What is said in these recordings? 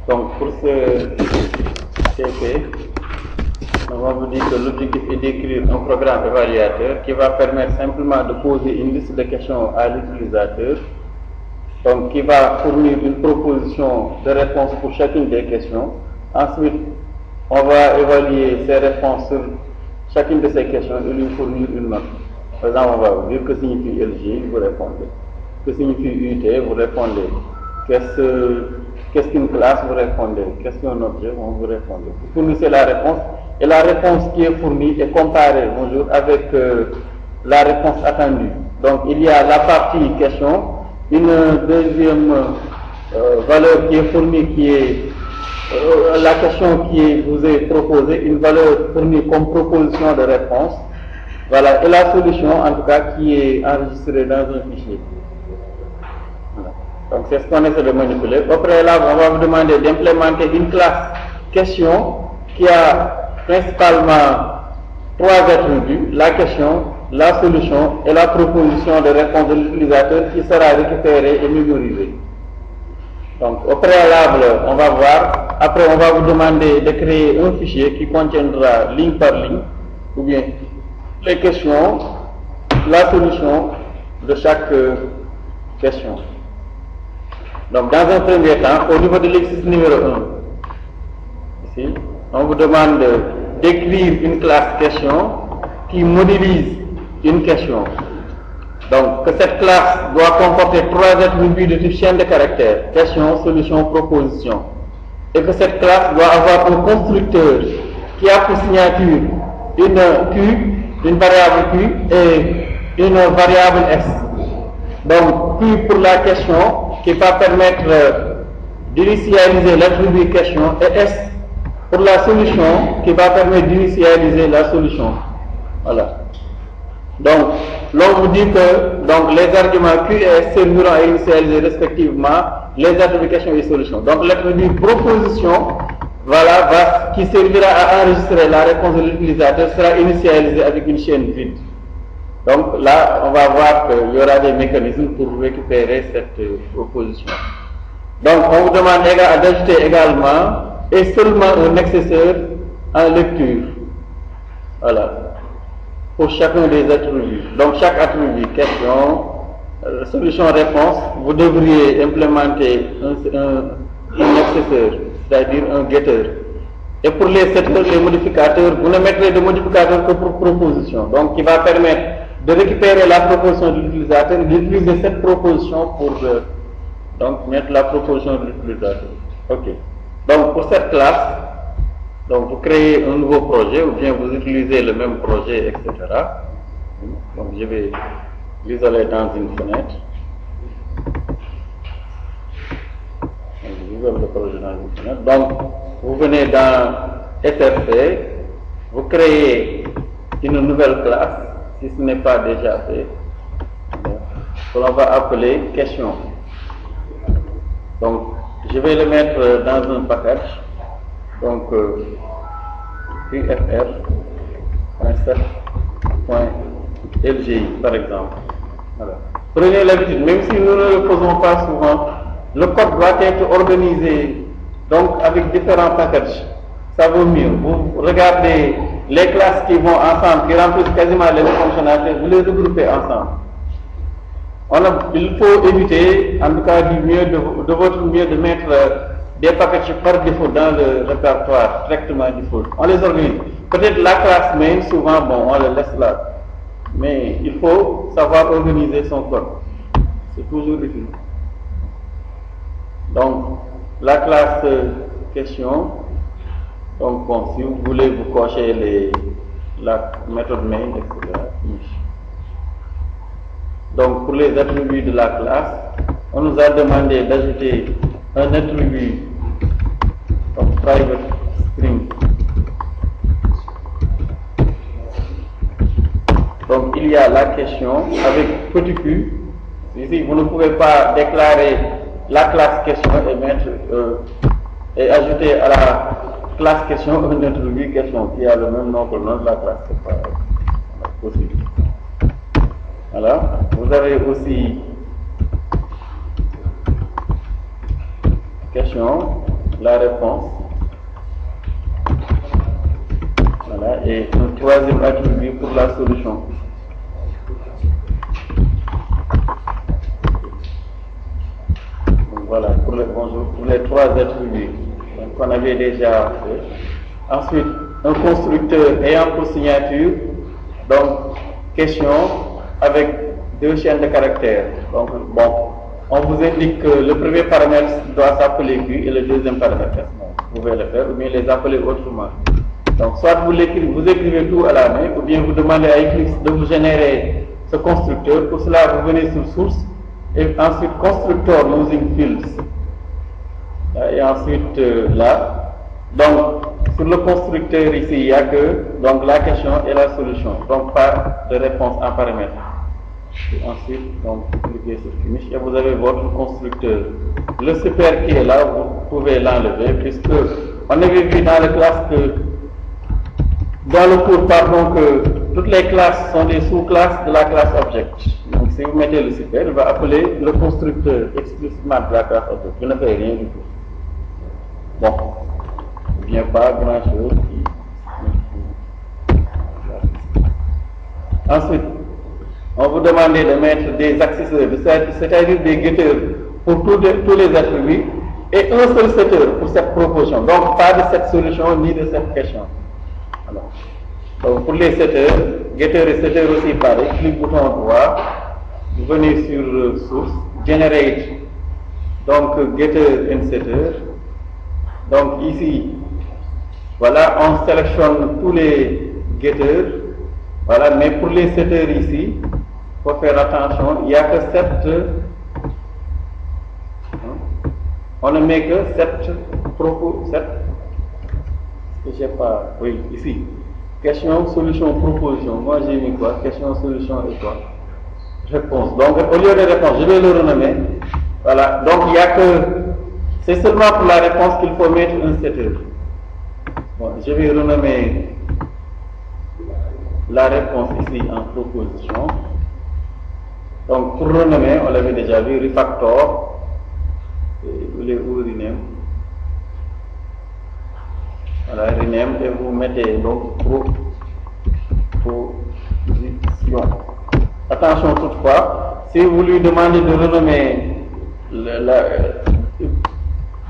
Donc pour ce CP, on vous dire que l'objectif est d'écrire un programme évaluateur qui va permettre simplement de poser une liste de questions à l'utilisateur, donc qui va fournir une proposition de réponse pour chacune des questions. Ensuite, on va évaluer ces réponses sur chacune de ces questions et lui fournir une note. Par exemple, on va vous dire que signifie LG, vous répondez. Que signifie UT, vous répondez. Qu'est-ce qu'une classe, vous répondez. Qu'est-ce qu'un objet, vous répondez. Vous fournissez la réponse et la réponse qui est fournie est comparée bonjour, avec la réponse attendue. Donc il y a la partie question, une deuxième valeur qui est fournie qui est la question qui vous est proposée, une valeur fournie comme proposition de réponse. Voilà, et la solution en tout cas qui est enregistrée dans un fichier. Voilà. Donc c'est ce qu'on essaie de manipuler. Après là, on va vous demander d'implémenter une classe question qui a principalement trois attributs, la question, la solution et la proposition de réponse de l'utilisateur qui sera récupérée et mémorisée. Donc au préalable, on va voir, après on va vous demander de créer un fichier qui contiendra ligne par ligne, ou bien les questions, la solution de chaque question. Donc dans un premier temps, au niveau de l'exercice numéro 1, ici, on vous demande d'écrire une classe question qui modélise une question. Donc que cette classe doit comporter trois attributs de type chaîne de caractères, question, solution, proposition. Et que cette classe doit avoir un constructeur qui a pour signature une Q, une variable Q et une variable S. Donc Q pour la question qui va permettre d'initialiser l'attribut question et S pour la solution qui va permettre d'initialiser la solution. Voilà. Donc, l'on vous dit que donc, les arguments Q et S serviront à initialiser respectivement les attributs question et solution. Donc l'attribut proposition, voilà, qui servira à enregistrer la réponse de l'utilisateur sera initialisé avec une chaîne vide. Donc là, on va voir qu'il y aura des mécanismes pour récupérer cette proposition. Donc on vous demande d'ajouter également et seulement un accesseur en lecture. Voilà. Pour chacun des attributs. Donc chaque attribut, question, solution, réponse, vous devriez implémenter un accesseur, c'est-à-dire un getter. Et pour les setters, les modificateurs, vous ne mettrez de modificateur que pour proposition. Donc qui va permettre de récupérer la proposition de l'utilisateur et d'utiliser cette proposition pour donc mettre la proposition de l'utilisateur. Ok. Donc pour cette classe, donc vous créez un nouveau projet ou bien vous utilisez le même projet, etc. Donc je vais l'isoler dans une fenêtre. J'isole le projet dans une fenêtre. Donc vous venez dans SRC, vous créez une nouvelle classe, si ce n'est pas déjà fait, que l'on va appeler question. Donc je vais le mettre dans un package. Donc UFR.set.lgi par exemple. Voilà. Prenez l'habitude, même si nous ne le faisons pas souvent, le code doit être organisé donc avec différents packages. Ça vaut mieux. Vous regardez les classes qui vont ensemble, qui remplissent quasiment les fonctionnalités, vous les regroupez ensemble. Il faut éviter, en tout cas du mieux de votre mieux, de mettre des packages par défaut dans le répertoire, strictement default. On les organise. Peut-être la classe main, souvent, bon, on le laisse là. Mais il faut savoir organiser son code. C'est toujours utile. Donc, la classe question, donc bon, si vous voulez, vous cochez la méthode main, etc. Donc, pour les attributs de la classe, on nous a demandé d'ajouter un attribut comme private string. Donc il y a la question avec petit q. Ici vous ne pouvez pas déclarer la classe question et mettre et ajouter à la classe question un attribut question qui a le même nom que le nom de la classe. C'est pas possible. Voilà. Vous avez aussi question, la réponse. Voilà, et un troisième attribut pour la solution. Donc voilà, pour les trois attributs qu'on avait déjà fait. Ensuite, un constructeur ayant pour signature, donc, question avec deux chaînes de caractères. Donc, bon, on vous indique que le premier paramètre doit s'appeler Q et le deuxième paramètre S. Vous pouvez le faire ou bien les appeler autrement. Donc, soit vous écrivez tout à la main, ou bien vous demandez à Eclipse de vous générer ce constructeur. Pour cela, vous venez sur source et ensuite constructor using fields. Et ensuite là. Donc, sur le constructeur ici, il n'y a que donc, la question et la solution. Donc, pas de réponse en paramètre. Et ensuite, donc, vous cliquez sur Finish et vous avez votre constructeur. Le super qui est là, vous pouvez l'enlever puisque on avait vu dans la classe que dans le cours, pardon, que toutes les classes sont des sous-classes de la classe object. Donc, si vous mettez le super, il va appeler le constructeur explicitement de la classe object. Vous ne faites rien du tout. Bon, il n'y a pas grand-chose. Ensuite, on vous demande de mettre des accessoires, c'est-à-dire des getters pour tous les attributs et un seul setter pour cette proposition. Donc, pas de cette solution ni de cette question. Alors, donc, pour les setters, getter et setter aussi pareil, clic bouton droit, vous venez sur source, generate, donc getter and setter. Donc ici, voilà, on sélectionne tous les getters, voilà, mais pour les setters ici, il faut faire attention, il n'y a que 7, on ne met que 7 propos, 7, je sais pas, oui, ici, question, solution, proposition, moi j'ai mis quoi, question, solution et quoi, réponse. Donc au lieu de réponse, je vais le renommer, voilà, donc il n'y a que, c'est seulement pour la réponse qu'il faut mettre un setter. Bon, je vais renommer la réponse ici en proposition. Donc pour renommer, on l'avait déjà vu, refactor, vous voulez où rename. Voilà, rename et vous mettez donc proposition. Attention toutefois, si vous lui demandez de renommer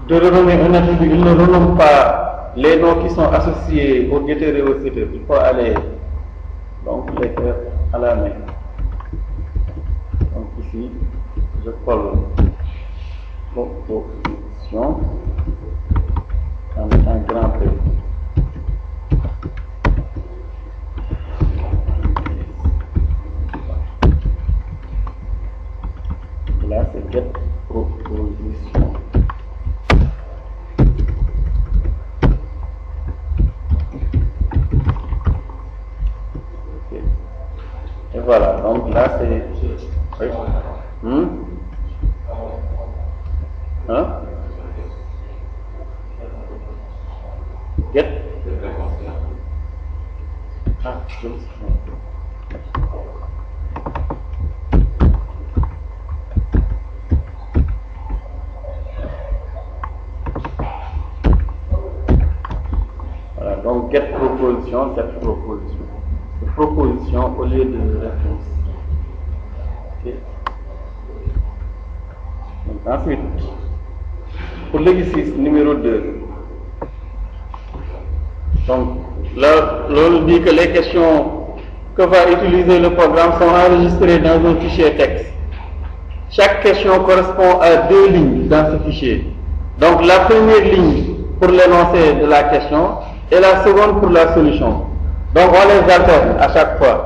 un attribut, il ne renomme pas les noms qui sont associés au getter et au setter. Il faut aller donc les faire à la main. Donc ici, je colle proposition en un grand P. Là, c'est get proposition. Et voilà, donc là c'est. Oui. Hein? Get. Ah, je me suis trompé. Voilà, donc get proposition, cette proposition. Proposition au lieu de réponse. Okay. Donc, ensuite, pour l'exercice numéro 2, donc là, l'on dit que les questions que va utiliser le programme sont enregistrées dans un fichier texte. Chaque question correspond à 2 lignes dans ce fichier. Donc la première ligne pour l'énoncé de la question et la seconde pour la solution. Donc on les alterne à chaque fois.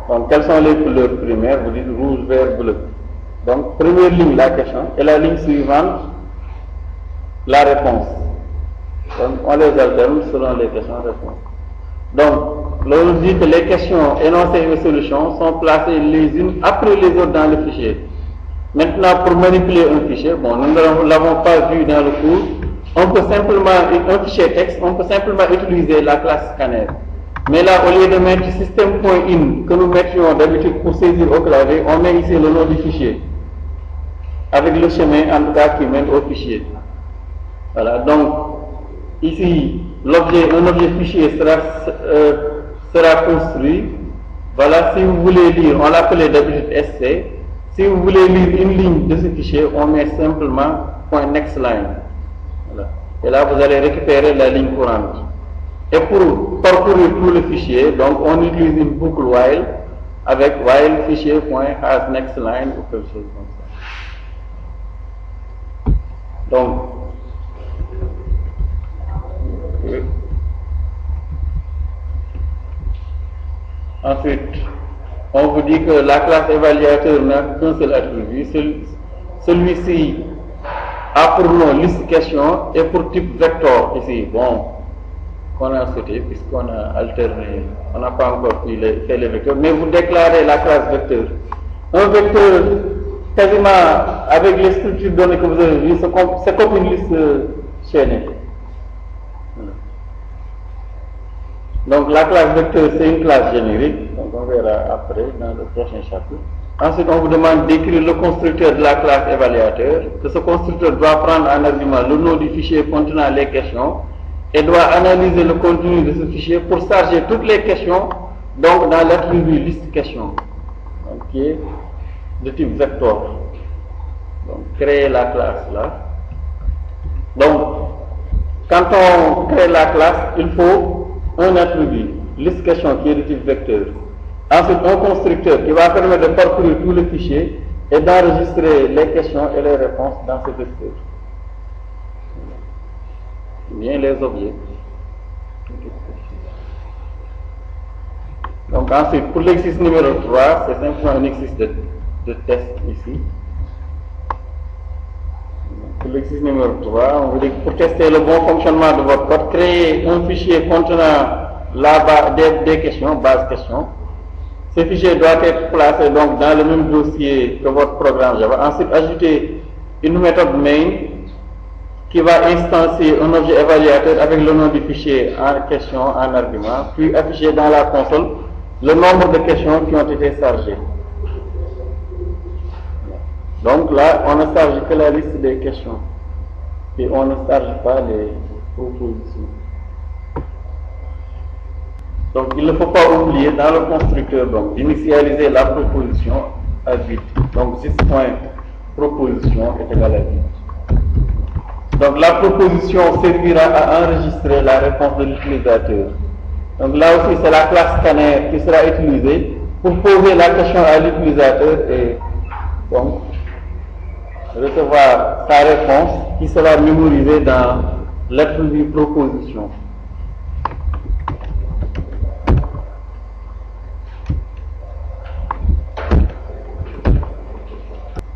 Donc quelles sont les couleurs primaires? Vous dites rouge, vert, bleu. Donc première ligne la question et la ligne suivante la réponse. Donc on les alterne selon les questions-réponses. Donc l'on dit que les questions énoncées et solutions sont placées les unes après les autres dans le fichier. Maintenant pour manipuler un fichier, bon nous ne l'avons pas vu dans le cours. On peut simplement, un fichier texte, on peut simplement utiliser la classe scanner. Mais là, au lieu de mettre system.in que nous mettions d'habitude pour saisir au clavier, on met ici le nom du fichier. Avec le chemin, en tout cas, qui mène au fichier. Voilà, donc ici, un objet fichier sera construit. Voilà, si vous voulez lire, on l'appelait d'habitude SC. Si vous voulez lire une ligne de ce fichier, on met simplement .nextLine. Voilà. Et là, vous allez récupérer la ligne courante. Et pour parcourir tout le fichier, donc on utilise une boucle while avec while fichier.hasNextLine ou quelque chose comme ça. Donc, ensuite, on vous dit que la classe évaluateur n'a qu'un seul attribut. Celui-ci a pour nom liste question et pour type vector ici. Bon, qu'on a sauté puisqu'on a alterné, on n'a pas encore fait les vecteurs, mais vous déclarez la classe vecteur. Un vecteur, quasiment avec les structures données que vous avez vues, c'est comme une liste chaînée. Donc la classe vecteur, c'est une classe générique, donc on verra après dans le prochain chapitre. Ensuite, on vous demande d'écrire le constructeur de la classe évaluateur, que ce constructeur doit prendre en argument le nom du fichier contenant les questions et doit analyser le contenu de ce fichier pour charger toutes les questions donc dans l'attribut liste question, donc, qui est de type vector. Donc créer la classe là. Donc quand on crée la classe, il faut un attribut, liste question qui est de type vecteur. Ensuite, un constructeur qui va permettre de parcourir tout le fichier et d'enregistrer les questions et les réponses dans ce vecteur. Bien les objets. Donc ensuite, pour l'exercice numéro 3, c'est simplement un exercice de test ici. Pour l'exercice numéro 3, on vous dit que pour tester le bon fonctionnement de votre code, créez un fichier contenant des questions, base questions. Ce fichier doit être placé donc dans le même dossier que votre programme Java. Ensuite, ajoutez une méthode main qui va instancier un objet évaluateur avec le nom du fichier en question, en argument, puis afficher dans la console le nombre de questions qui ont été chargées. Donc là, on ne charge que la liste des questions et on ne charge pas les propositions. Donc il ne faut pas oublier dans le constructeur d'initialiser la proposition à vide. Donc this.proposition est égal à vide. Donc la proposition servira à enregistrer la réponse de l'utilisateur. Donc là aussi c'est la classe scanner qui sera utilisée pour poser la question à l'utilisateur et donc recevoir sa réponse qui sera mémorisée dans l'attribut proposition.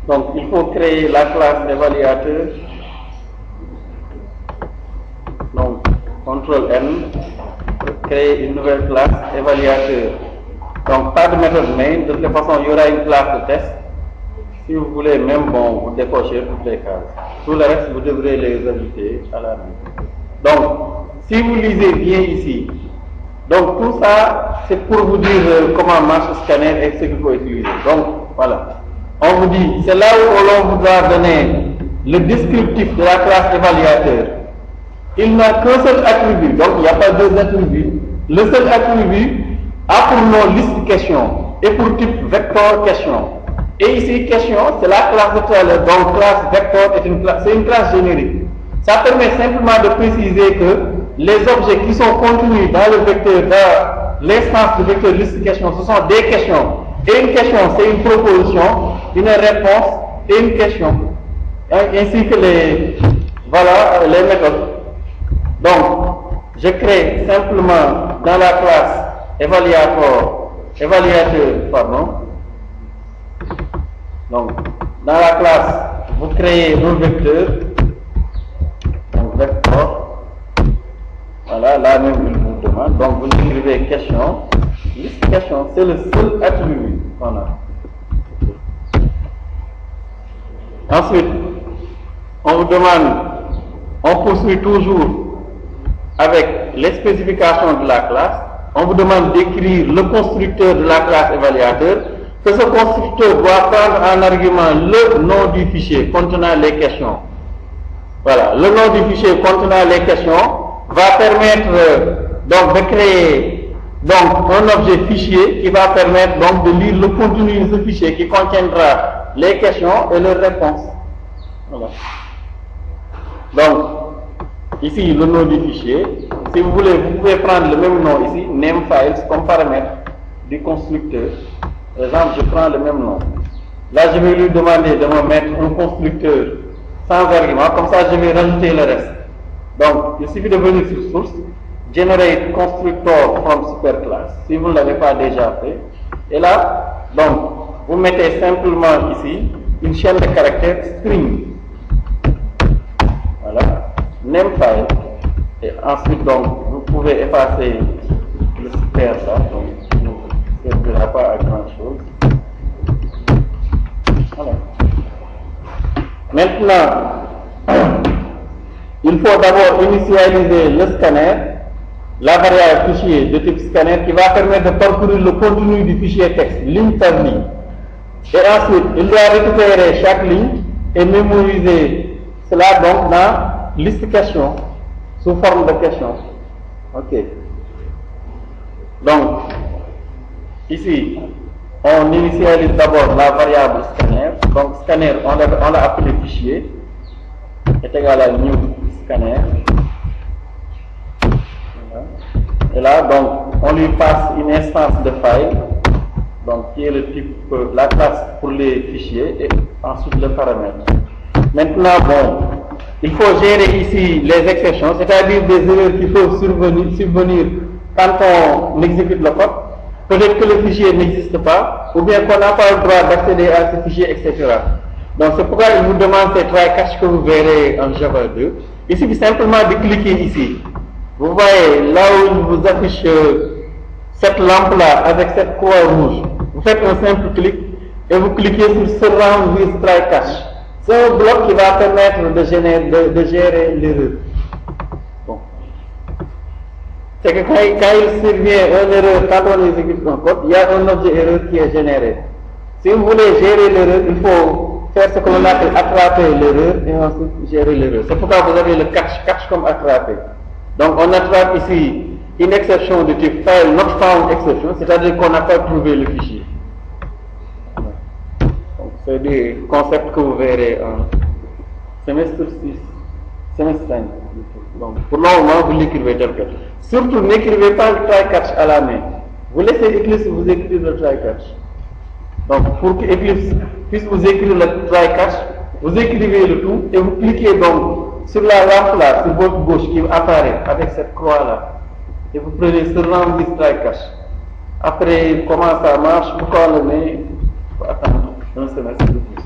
Donc il faut créer la classe évaluateur. Donc CTRL N pour créer une nouvelle classe évaluateur. Donc pas de méthode main, de toute façon il y aura une classe de test. Si vous voulez même vous décochez toutes les cases. Tout le reste vous devrez les ajouter à la main. Donc si vous lisez bien ici, donc tout ça c'est pour vous dire comment marche le scanner et ce qu'il faut utiliser. Donc voilà. On vous dit, c'est là où l'on vous a donné le descriptif de la classe évaluateur. Il n'a qu'un seul attribut, donc il n'y a pas deux attributs. Le seul attribut a pour nom liste question et pour type vector question. Et ici, question, c'est la classe de tout à l'heure. Donc classe vector c'est une classe générique. Ça permet simplement de préciser que les objets qui sont contenus dans le vecteur, dans l'instance du vecteur liste question, ce sont des questions. Et une question, c'est une proposition, une réponse et une question. Ainsi que les méthodes. Donc, je crée simplement dans la classe évaluateur, Donc, dans la classe, vous créez un vecteur. Donc, vecteur. Voilà, là même il vous demande. Donc, vous écrivez question. Liste question, c'est le seul attribut qu'on a. Ensuite, on vous demande, on poursuit toujours avec les spécifications de la classe. On vous demande d'écrire le constructeur de la classe évaluateur, que ce constructeur doit prendre en argument le nom du fichier contenant les questions. Voilà, le nom du fichier contenant les questions va permettre donc de créer donc un objet fichier qui va permettre donc de lire le contenu de ce fichier qui contiendra les questions et leurs réponses. Voilà. Donc, ici le nom du fichier. Si vous voulez, vous pouvez prendre le même nom ici, namefiles, comme paramètre du constructeur. Par exemple, je prends le même nom. Là, je vais lui demander de me mettre un constructeur sans argument, comme ça je vais rajouter le reste. Donc, il suffit de venir sur source, generate constructor from superclass, si vous ne l'avez pas déjà fait. Et là, donc, vous mettez simplement ici une chaîne de caractères string. Voilà, namefile. Et ensuite, donc, vous pouvez effacer le super là, donc, ne servira pas à grand chose. Voilà. Maintenant, il faut d'abord initialiser le scanner, la variable fichier de type scanner qui va permettre de parcourir le contenu du fichier texte, ligne par ligne. Et ensuite, il doit récupérer chaque ligne et mémoriser cela donc dans liste question, sous forme de question. Ok. Donc, ici, on initialise d'abord la variable scanner. Donc, scanner, on l'a appelé fichier, est égal à new scanner. Voilà. Et là, donc, on lui passe une instance de file, donc qui est le type, la classe pour les fichiers, et ensuite le paramètre. Maintenant, bon, il faut gérer ici les exceptions, c'est-à-dire des erreurs qui peuvent survenir quand on exécute le code. Peut-être que le fichier n'existe pas, ou bien qu'on n'a pas le droit d'accéder à ce fichier, etc. Donc c'est pourquoi il vous demande ces try catch que vous verrez en Java 2. Il suffit simplement de cliquer ici. Vous voyez là où il vous affiche cette lampe-là avec cette croix rouge. Vous faites un simple clic et vous cliquez sur Surround with try catch. C'est un bloc qui va permettre de gérer l'erreur. Bon. C'est que quand il survient une erreur, quand on exécute un code, il y a un objet erreur qui est généré. Si vous voulez gérer l'erreur, il faut faire ce que l'on appelle attraper l'erreur et ensuite gérer l'erreur. C'est pourquoi vous avez le catch comme attraper. Donc on attrape ici une exception de type file not found exception, c'est-à-dire qu'on n'a pas trouvé le fichier. Donc c'est des concepts que vous verrez en semestre 6, semestre 5. Donc pour le moment vous l'écrivez tel quel. Surtout n'écrivez pas le try catch à la main. Vous laissez Eclipse vous écrire le try catch. Donc pour que Eclipse puisse vous écrire le try catch, vous écrivez le tout et vous cliquez donc sur la lampe là, sur votre gauche qui apparaît avec cette croix là. Et vous prenez ce rang with try catch. Après, comment ça marche, pourquoi on le met, il faut attendre un semestre de plus.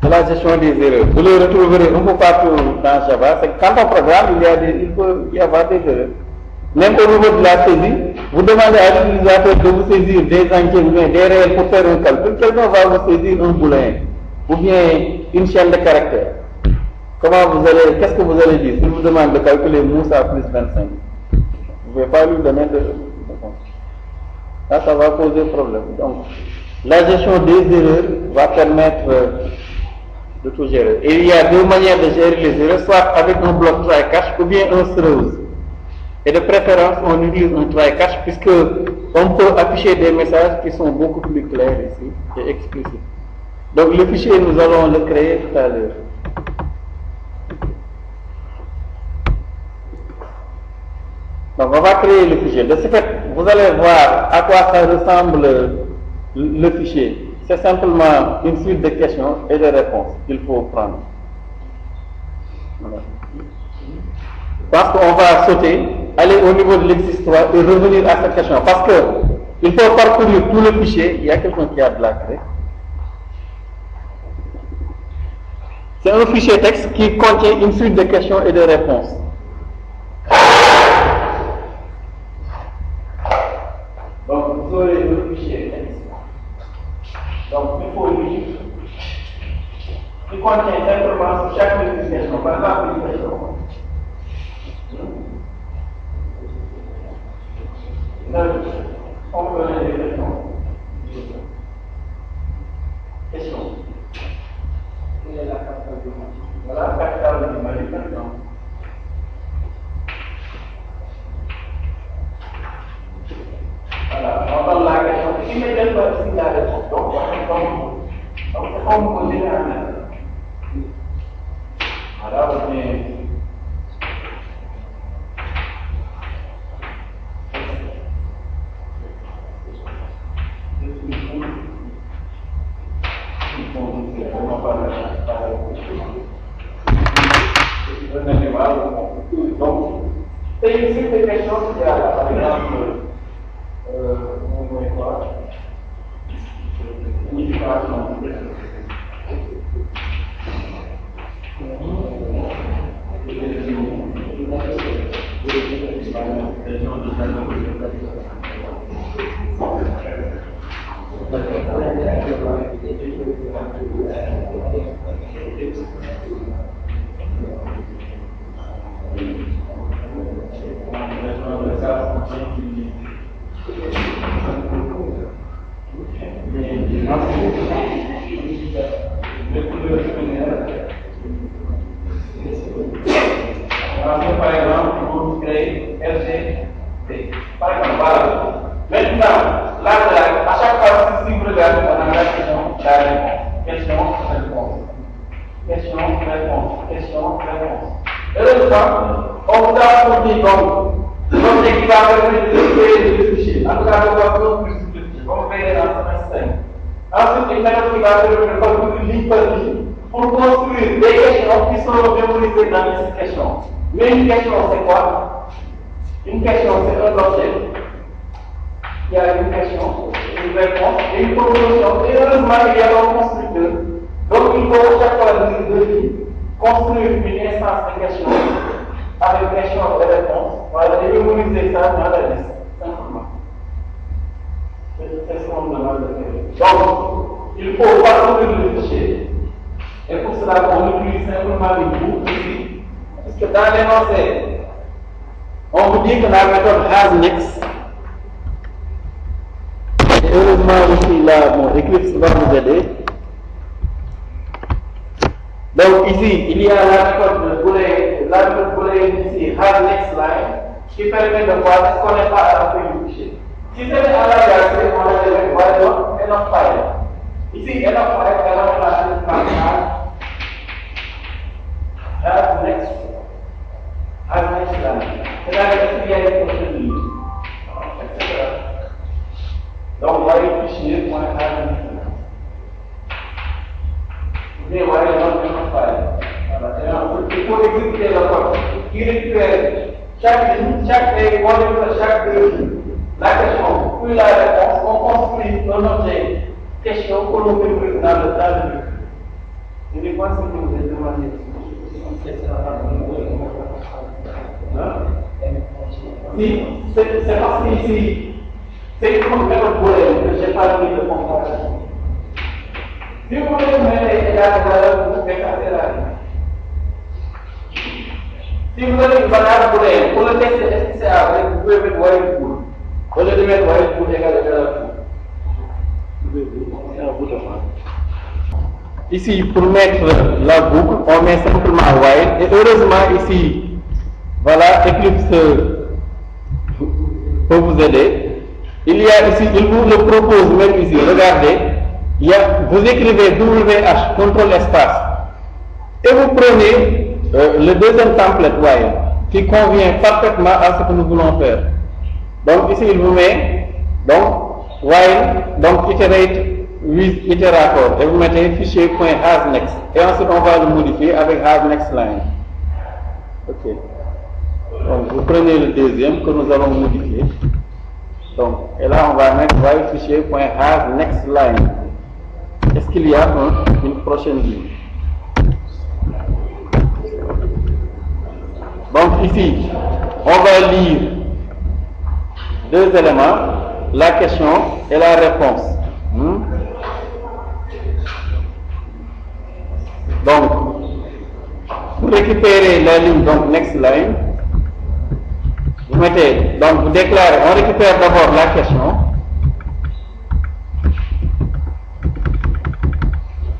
C'est la gestion des erreurs. Vous le retrouverez un peu partout dans Java. C'est que quand on programme, il peut y avoir des erreurs. Même au niveau de la saisie, vous demandez à l'utilisateur de vous saisir des entiers ou bien des réels pour faire un calcul. Quelqu'un va vous saisir un booléen ou bien une chaîne de caractères. Qu'est-ce que vous allez dire? Si vous demande de calculer Moussa plus 25, vous ne pouvez pas lui donner de réponse. Là, ça va poser problème. Donc, la gestion des erreurs va permettre de tout gérer. Et il y a deux manières de gérer les erreurs, soit avec un bloc try catch ou bien un throws. Et de préférence, on utilise un try catch puisque on peut afficher des messages qui sont beaucoup plus clairs ici et explicites. Donc le fichier, nous allons le créer tout à l'heure. Donc on va créer le fichier. De ce fait, vous allez voir à quoi ça ressemble le fichier. C'est simplement une suite de questions et de réponses qu'il faut prendre. Voilà. Parce qu'on va sauter, aller au niveau de l'existoire et revenir à cette question. Parce que il faut parcourir tout le fichier. Il y a quelqu'un qui a de la clé. C'est un fichier texte qui contient une suite de questions et de réponses. Donc vous aurez le fichier texte. Donc il faut lire. Il contient simplement sur chaque question. Par exemple, une question. On peut les questions. pas ici la réponse. Donc c'est comme vous posez un. Voilà, vous venez. Donc, c'est ici des questions qui a, par exemple, par exemple, vous créez LGT. Par exemple, voilà. Maintenant, là, à chaque fois, si vous regardez, on a la question, la réponse. Question, réponse. Question, réponse. Question, réponse. Heureusement, on vous a fourni donc l'objet qui va permettre de créer le fichier. En tout cas, on va faire plus de fichiers. On va faire dans ce 5. Ensuite, une méthode qui va permettre de faire ligne par ligne pour construire des questions qui sont mémorisées dans ces questions. Mais une question, c'est quoi? Une question, c'est un objet. Il y a une question, une réponse et une proposition. Et heureusement, il y a un constructeur. Donc, il faut chaque fois dire deux lignes, construire une instance de question avec question et réponse. Voilà, et mémoriser ça dans la liste, simplement. C'est ce qu'on demande de faire. Donc, il faut parcourir le fichier. Et pour cela, on utilise simplement le bout ici. Parce que dans l'énoncé, on vous dit que la méthode hasNext. Et heureusement aussi là, mon Eclipse va vous aider. Donc ici, il y a la méthode booléenne ici, hasNextLine, qui permet de voir ce qu'on n'est pas à la fin du fichier. Si c'est à la galaxie, on va dire voilà, enough file. Ici, enough file, elle a la marquage hasNextLine. C'est-à-dire qu'il y a des procédures, etc. Donc, on va y fichier .hasNextLine. Vous voyez enough file. Il faut exécuter le code. Il récupère chaque ligne, chaque deux. La question, puis la réponse, on construit un objet question que l'on peut dans le véhicule. Je ne sais pas si vous avez demandé. Si, c'est parce qu'ici, c'est une méthode booléenne que je n'ai pas mis de comparaison. Si vous voulez mettre la valeur, vous pouvez casser la ligne. Si vous avez une valeur booléenne, pour le test est-ce que c'est vrai, vous pouvez mettre while bool. Au lieu de mettre while bool égale c'est un bout de fin. Ici, pour mettre la boucle, on met simplement while. Et heureusement, ici, voilà, Eclipse peut vous aider. Il y a ici, il vous le propose même ici, regardez. Vous écrivez WH, contrôle espace. Et vous prenez le deuxième template while, qui convient parfaitement à ce que nous voulons faire. Donc ici, il vous met, donc, while, donc iterate with iterator, et vous mettez fichier.hasNext. Et ensuite, on va le modifier avec hasNextLine. Ok. Donc, vous prenez le deuxième que nous allons modifier. Donc, et là, on va mettre while fichier.hasNextLine. Est-ce qu'il y a une prochaine ligne? Donc ici, on va lire deux éléments, la question et la réponse. Donc, vous récupérez la ligne, donc next line, vous mettez, donc vous déclarez, on récupère d'abord la question.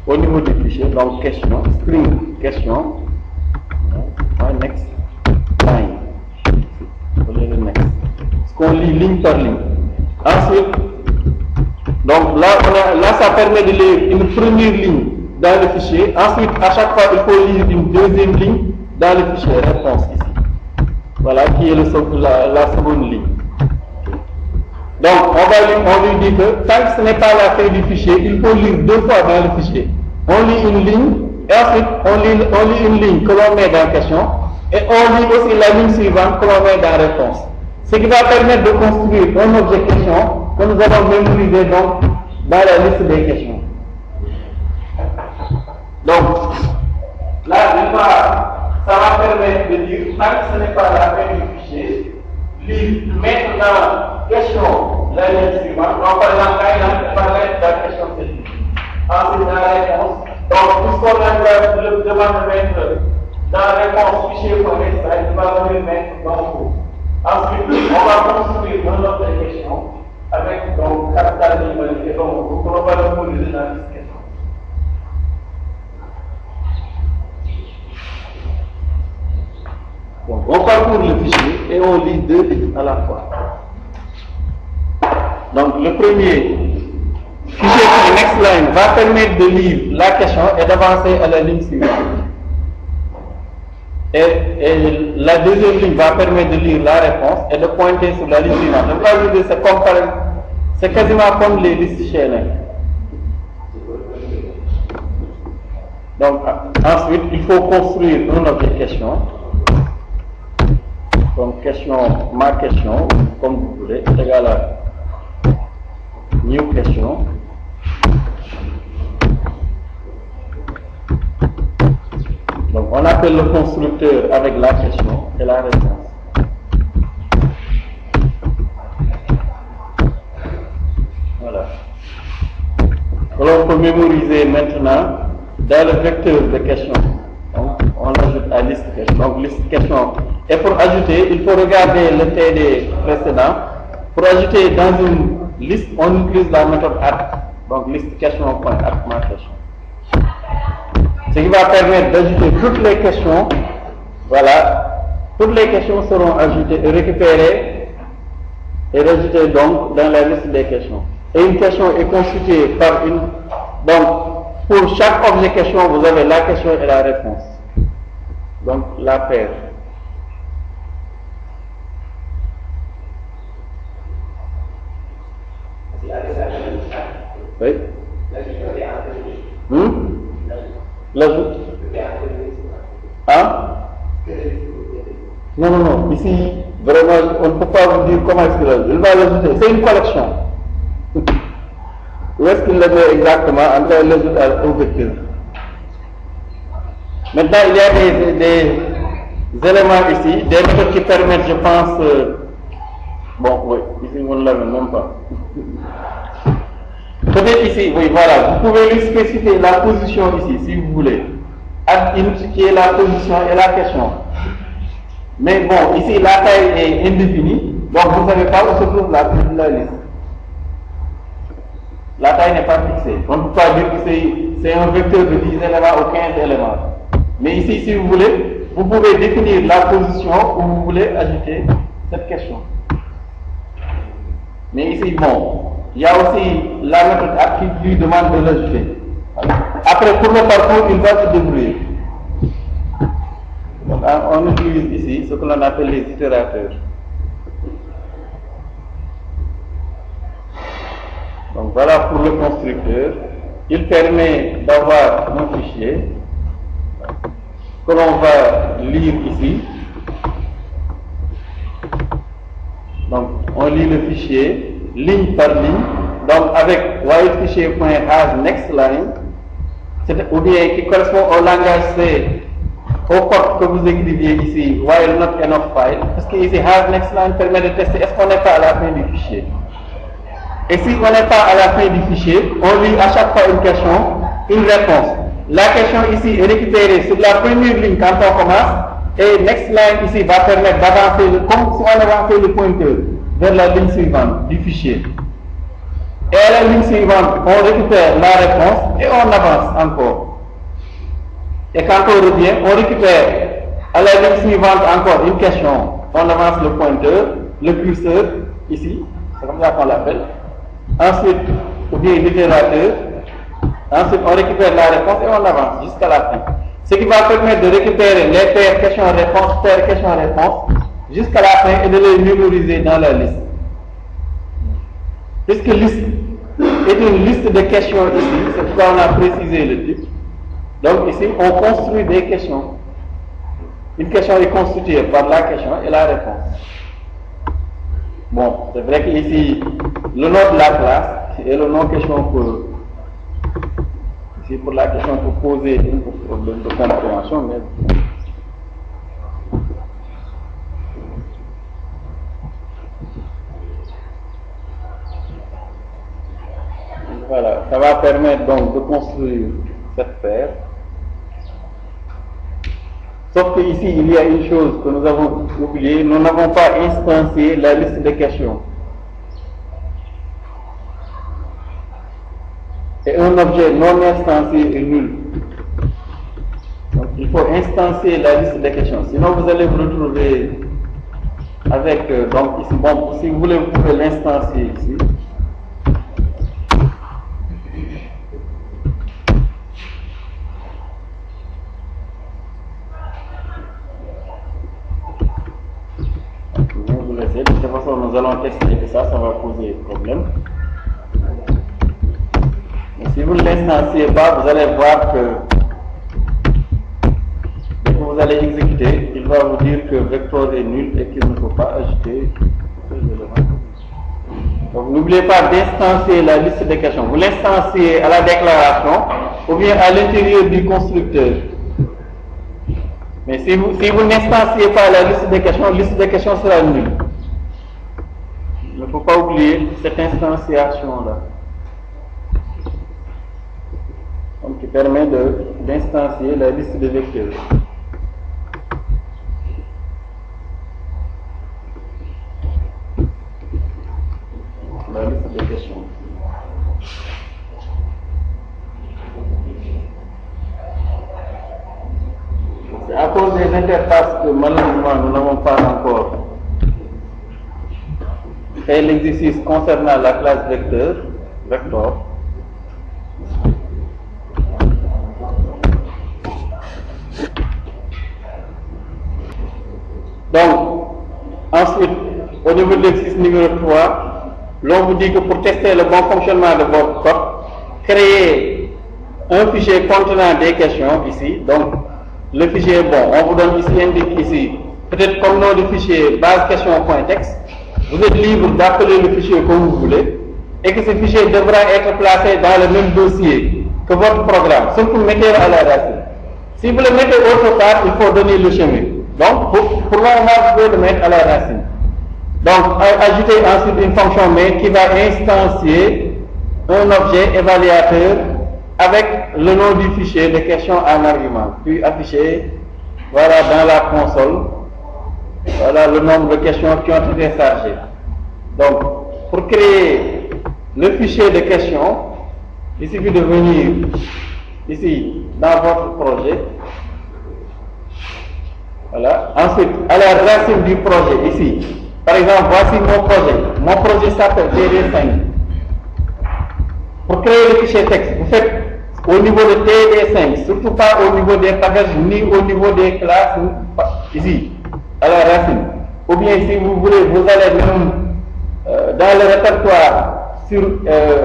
Au niveau du fichier, donc question, string question, next line, au lieu de next. Ce qu'on lit ligne par ligne. Ensuite, donc Donc là, ça permet de lire une première ligne dans le fichier. Ensuite, à chaque fois, il faut lire une deuxième ligne dans le fichier réponse ici. Voilà, qui est la seconde ligne. Donc, on lui dit que tant que ce n'est pas la fin du fichier, il faut lire deux fois dans le fichier. On lit une ligne, et ensuite, on lit une ligne que l'on met dans question, et on lit aussi la ligne suivante que l'on met dans réponse. Ce qui va permettre de construire un objet question que nous allons mémoriser donc dans la liste des questions. Donc, là, ça va permettre de dire, tant que ce n'est pas la fin du fichier, mettre dans question la ligne suivante. Donc, par exemple, on va mettre la question celle-ci. Ensuite, dans la réponse. Donc, puisqu'on demande de mettre dans la réponse fichier.slide, il va le mettre dans le cours. Ensuite, on va construire un autre question avec donc capital de et donc on va le poser dans cette question. Donc, on parcourt le fichier et on lit deux lignes à la fois. Donc, le premier fichier next line va permettre de lire la question et d'avancer à la ligne suivante. Et la deuxième ligne va permettre de lire la réponse et de pointer sur la ligne suivante. Donc, c'est quasiment comme les listes chaînées. Donc, ensuite, il faut construire un objet question. Donc, question, ma question, comme vous voulez, est égal à new question. Donc, on appelle le constructeur avec la question et la réponse. Voilà. Alors, on peut mémoriser maintenant dans le vecteur de question. Donc, on ajoute à liste question. Donc, liste question. Et pour ajouter, il faut regarder le TD précédent. Pour ajouter dans une liste, on utilise la méthode add. Donc, liste question.add ma question. Ce qui va permettre d'ajouter toutes les questions. Voilà. Toutes les questions seront ajoutées et récupérées et rajoutées donc dans la liste des questions. Et une question est constituée par une. Donc, pour chaque objet question, vous avez la question et la réponse. Donc, la paire. Oui. L'ajout. Hein? Non. Ici, vraiment, on ne peut pas vous dire comment est-ce qu'il l'ajoute. Il va l'ajouter. C'est une collection. Où est-ce qu'il le met exactement? En train, il l'ajoute au vecteur. Maintenant, il y a des éléments ici, des méthodes qui permettent, je pense. Bon, oui, ici, on ne l'avait même pas. Peut-être ici, oui, voilà, vous pouvez lui spécifier la position ici, si vous voulez. Add int, qui est la position et la question. Mais bon, ici, la taille est indéfinie, donc vous ne savez pas où se trouve la taille de la liste. La taille n'est pas fixée. On ne peut pas dire que c'est un vecteur de 10 éléments ou 15 éléments. Mais ici, si vous voulez, vous pouvez définir la position où vous voulez ajouter cette question. Mais ici, bon, il y a aussi la méthode qui lui demande de l'ajouter. Après, pour le parcours, il va se débrouiller. Donc, on utilise ici ce que l'on appelle les itérateurs. Donc, voilà pour le constructeur. Il permet d'avoir un fichier que l'on va lire ici. Donc, on lit le fichier ligne par ligne, donc avec while fichier.hasNextLine, ou bien qui correspond au langage C, au code que vous écriviez ici, while not enough file, parce que ici hasNextLine permet de tester est-ce qu'on n'est pas à la fin du fichier. Et si on n'est pas à la fin du fichier, on lit à chaque fois une question, une réponse. La question ici est récupérée sur la première ligne quand on commence, et NextLine ici va permettre d'avancer, comme si on avançait le pointeur vers la ligne suivante du fichier. Et à la ligne suivante, on récupère la réponse et on avance encore. Et quand on revient, on récupère à la ligne suivante encore une question. On avance le pointeur, le curseur, ici, c'est comme ça qu'on l'appelle. Ensuite, ou bien l'itérateur. Ensuite, on récupère la réponse et on avance jusqu'à la fin. Ce qui va permettre de récupérer les paires questions-réponses, paires questions-réponses, jusqu'à la fin et de les mémoriser dans la liste. Puisque liste est une liste de questions ici, c'est pourquoi on a précisé le type. Donc ici, on construit des questions. Une question est constituée par la question et la réponse. Bon, c'est vrai qu'ici, le nom de la classe et le nom question pour la question pour poser un problème de compréhension, mais voilà, ça va permettre donc de construire cette paire. Sauf qu'ici, il y a une chose que nous avons oubliée, nous n'avons pas instancié la liste de questions. Et un objet non instancié est nul. Donc il faut instancier la liste de questions. Sinon vous allez vous retrouver avec, donc ici, bon, si vous voulez, vous pouvez l'instancier ici. Vous laissez, de toute façon nous allons tester que ça va poser problème. Si vous ne l'instanciez pas, vous allez voir que dès que vous allez exécuter, il va vous dire que vecteur est nul et qu'il ne faut pas ajouter ces éléments. Donc n'oubliez pas d'instancier la liste de questions. Vous l'instanciez à la déclaration ou bien à l'intérieur du constructeur. Mais si vous n'instanciez pas la liste de questions sera nulle. Il ne faut pas oublier cette instanciation-là. Donc, qui permet d'instancier la liste de vecteurs. La liste de questions. C'est à cause des interfaces que malheureusement nous n'avons pas encore fait l'exercice concernant la classe vecteur. Donc, ensuite, au niveau de l'exercice numéro 3, l'on vous dit que pour tester le bon fonctionnement de votre code, créez un fichier contenant des questions ici. Donc, le fichier est bon. On vous donne ici, indique ici, peut-être comme nom de fichier base question.txt. Vous êtes libre d'appeler le fichier comme vous voulez et que ce fichier devra être placé dans le même dossier que votre programme. Surtout mettez-le à la racine. Si vous le mettez autre part, il faut donner le chemin. Donc, pour le moment, vous pouvez le mettre à la racine. Donc, ajoutez ensuite une fonction main qui va instancier un objet évaluateur avec le nom du fichier de questions en argument, puis afficher, voilà, dans la console, voilà le nombre de questions qui ont été chargées. Donc, pour créer le fichier de questions, il suffit de venir ici dans votre projet. Voilà. Ensuite, à la racine du projet, ici, par exemple, voici mon projet. Mon projet s'appelle TD5. Pour créer le fichier texte, vous faites au niveau de TD5, surtout pas au niveau des packages, ni au niveau des classes, ici, à la racine. Ou bien, si vous voulez, vous allez même dans le répertoire sur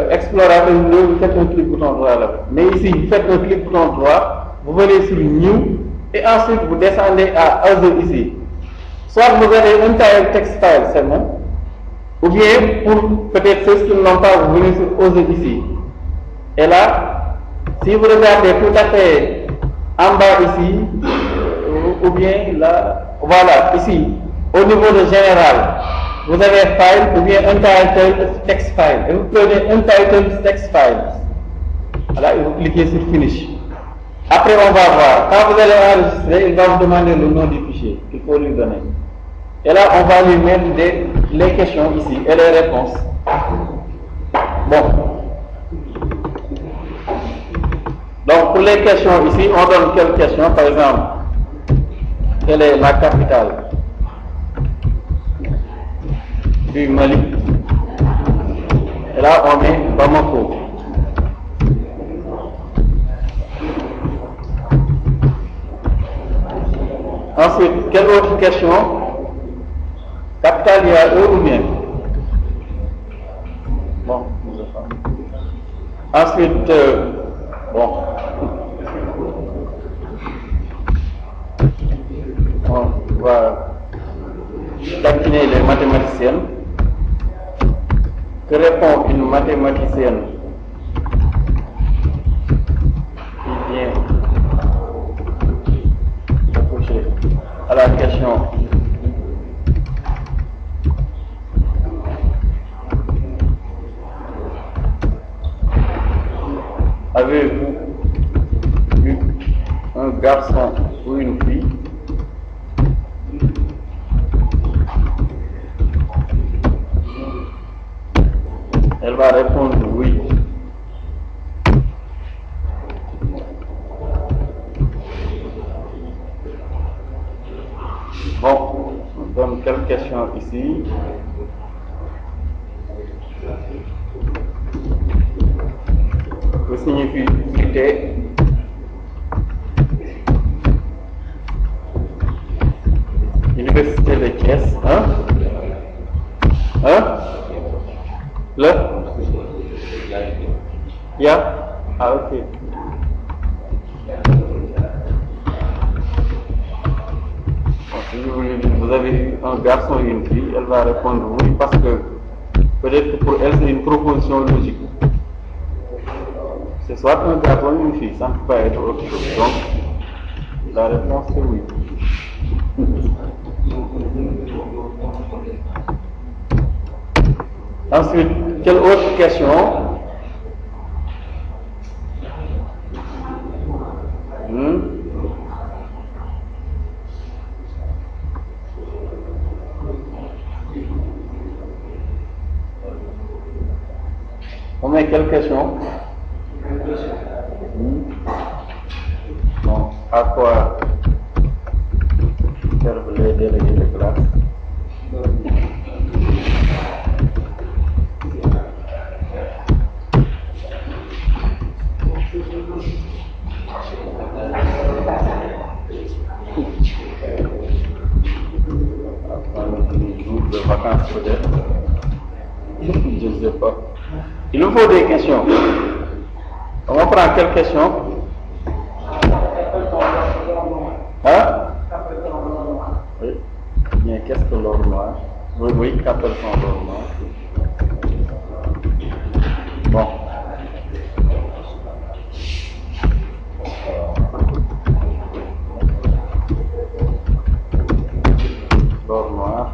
Explorateur, vous faites un clic bouton droit là. Mais ici, vous faites un clic bouton droit, vous venez sur New, et ensuite vous descendez à Other ici. Soit vous avez un text file seulement, ou bien pour peut-être ceux qui n'ont pas, vous venez sur Other ici. Et là, si vous regardez tout à fait en bas ici, ou bien là, voilà, ici, au niveau de général, vous avez file ou bien untitled text file. Et vous prenez untitled text file. Voilà, et vous cliquez sur Finish. Après, on va voir. Quand vous allez enregistrer, il va vous demander le nom du fichier qu'il faut lui donner. Et là, on va lui mettre les questions ici et les réponses. Bon. Donc, pour les questions ici, on donne quelques questions. Par exemple, quelle est la capitale du Mali? Et là, on met Bamako. Ensuite, quelle autre question? Capital, il y a E ou bien? Bon, ensuite, bon. On va taquiner les mathématiciennes. Que répond une mathématicienne qui vient accoucher à la question avez-vous eu un garçon ou une fille? Elle va répondre oui. Bon, on donne quelques questions ici. Que signifie quitter? Université de Thiès, hein? Hein? Le? Ya? Ah, ok. Bon, si je vous le dis, vous avez eu un garçon et une fille, elle va répondre oui parce que peut-être que pour elle c'est une proposition logique. C'est soit un garçon ou une fille, ça ne peut pas être autre chose. Donc, la réponse c'est oui. Ensuite, quelle autre question? On met quelle question? Bon, à quoi servent les délégués de classe? De vacances peut-être. Je ne sais pas. Il nous faut des questions. On prend quelle question? Hein? Oui. Bien, qu'est-ce que l'or noir? Oui, oui, qu'appelle son l'or noir? Bon. L'or noir.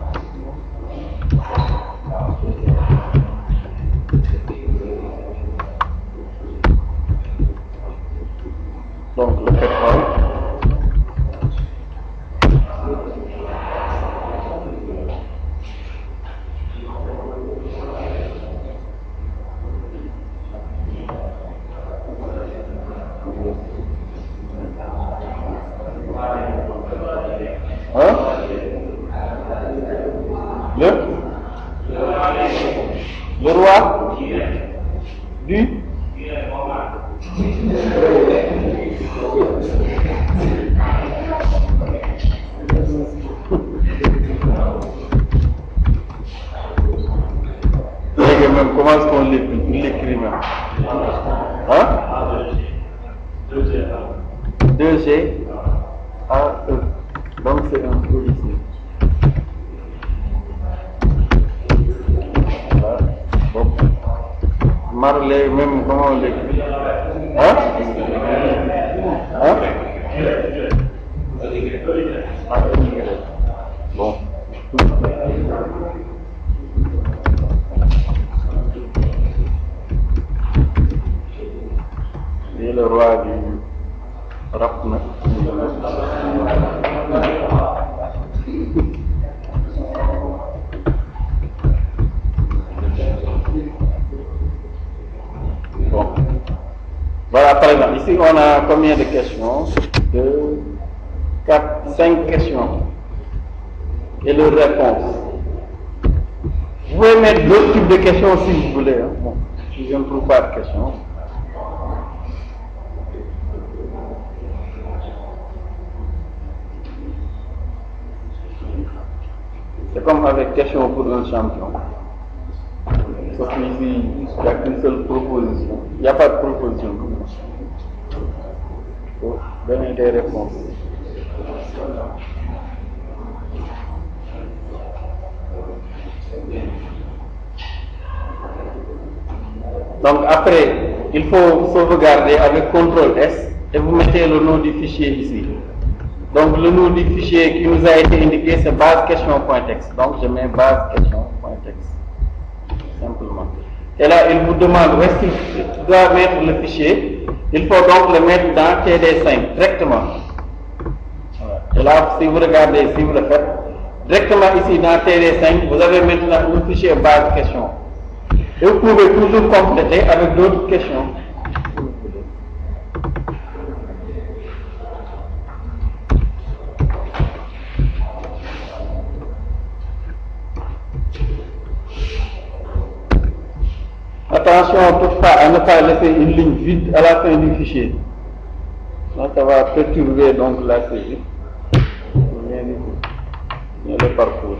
Donc le pétrole. Hein? Le roi du même, comment est-ce qu'on l'écrit même? Hein? 2G A E. Donc c'est un peu ici. Voilà. Bon. Marley, même comment on l'écrit? Hein? Hein? Ah, bon. Et le roi du rap. Bon. Voilà, par exemple, ici on a combien de questions? 2, 4, 5 questions. Et leurs réponses. Vous pouvez mettre d'autres types de questions si vous voulez. Hein. Bon, si je ne trouve pas de questions. C'est comme avec question pour un champion. Sauf qu'ici, il n'y a qu'une seule proposition. Il n'y a pas de proposition. Il faut donner des réponses. Donc après, il faut sauvegarder avec CTRL S et vous mettez le nom du fichier ici. Donc le nom du fichier qui nous a été indiqué, c'est base question.txt. Donc je mets base question.txt. Simplement. Et là, il vous demande où est-ce qu'il doit mettre le fichier. Il faut donc le mettre dans TD5 directement. Voilà. Et là, si vous regardez, si vous le faites, directement ici dans TD5, vous avez maintenant un fichier base question. Et vous pouvez toujours compléter avec d'autres questions. Attention toutefois à ne pas laisser une ligne vide à la fin du fichier. Donc ça va perturber donc la saisie. Bien le parcours.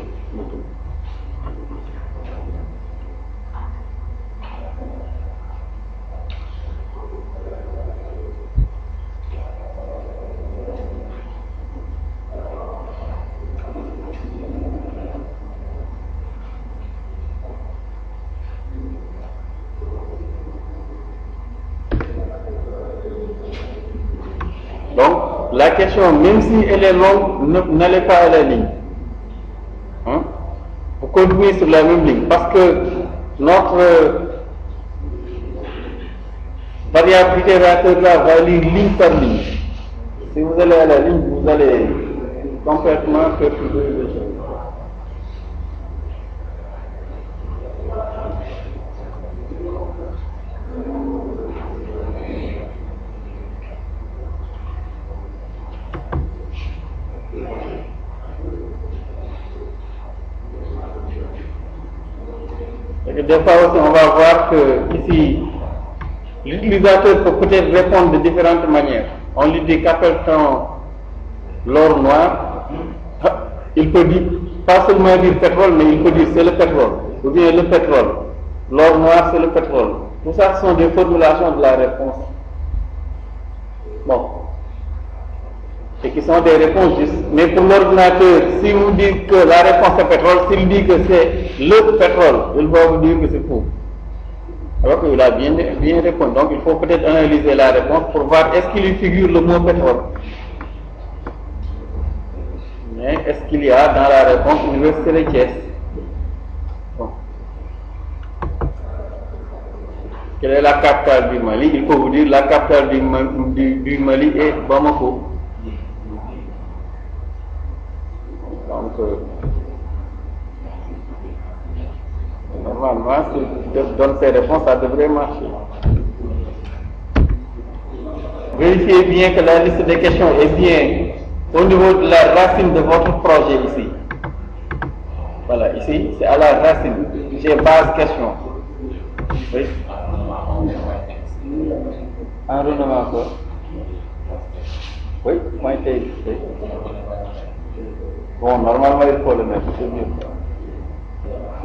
Donc, la question, même si elle est longue, n'allez pas à la ligne. Hein? Vous continuez sur la même ligne. Parce que notre variable itérateur là va lire ligne par ligne. Si vous allez à la ligne, vous allez complètement perturber les choses. Et des fois aussi, on va voir que ici, l'utilisateur peut peut-être répondre de différentes manières. On lui dit qu'appelle-t-on l'or noir. Il peut dire, pas seulement dire pétrole, mais il peut dire c'est le pétrole. Ou bien le pétrole. L'or noir, c'est le pétrole. Tout ça, ce sont des formulations de la réponse. Bon. Et qui sont des réponses justes. Mais pour l'ordinateur, si vous dites que la réponse est pétrole, s'il dit que c'est le pétrole, il va vous dire que c'est faux. Alors qu'il a bien répondu. Donc il faut peut-être analyser la réponse pour voir est-ce qu'il y figure le mot pétrole. Mais est-ce qu'il y a dans la réponse Université de Thiès? Bon. Quelle est la capitale du Mali? Il faut vous dire la capitale du Mali est Bamako. Donc, normalement, si je donne ces réponses, ça devrait marcher. Vérifiez bien que la liste des questions est bien au niveau de la racine de votre projet ici. Voilà, ici, c'est à la racine. J'ai base question. Oui. En renommant encore. Oui, pointez. Oui. Bon, normalement, il faut le mettre, c'est mieux.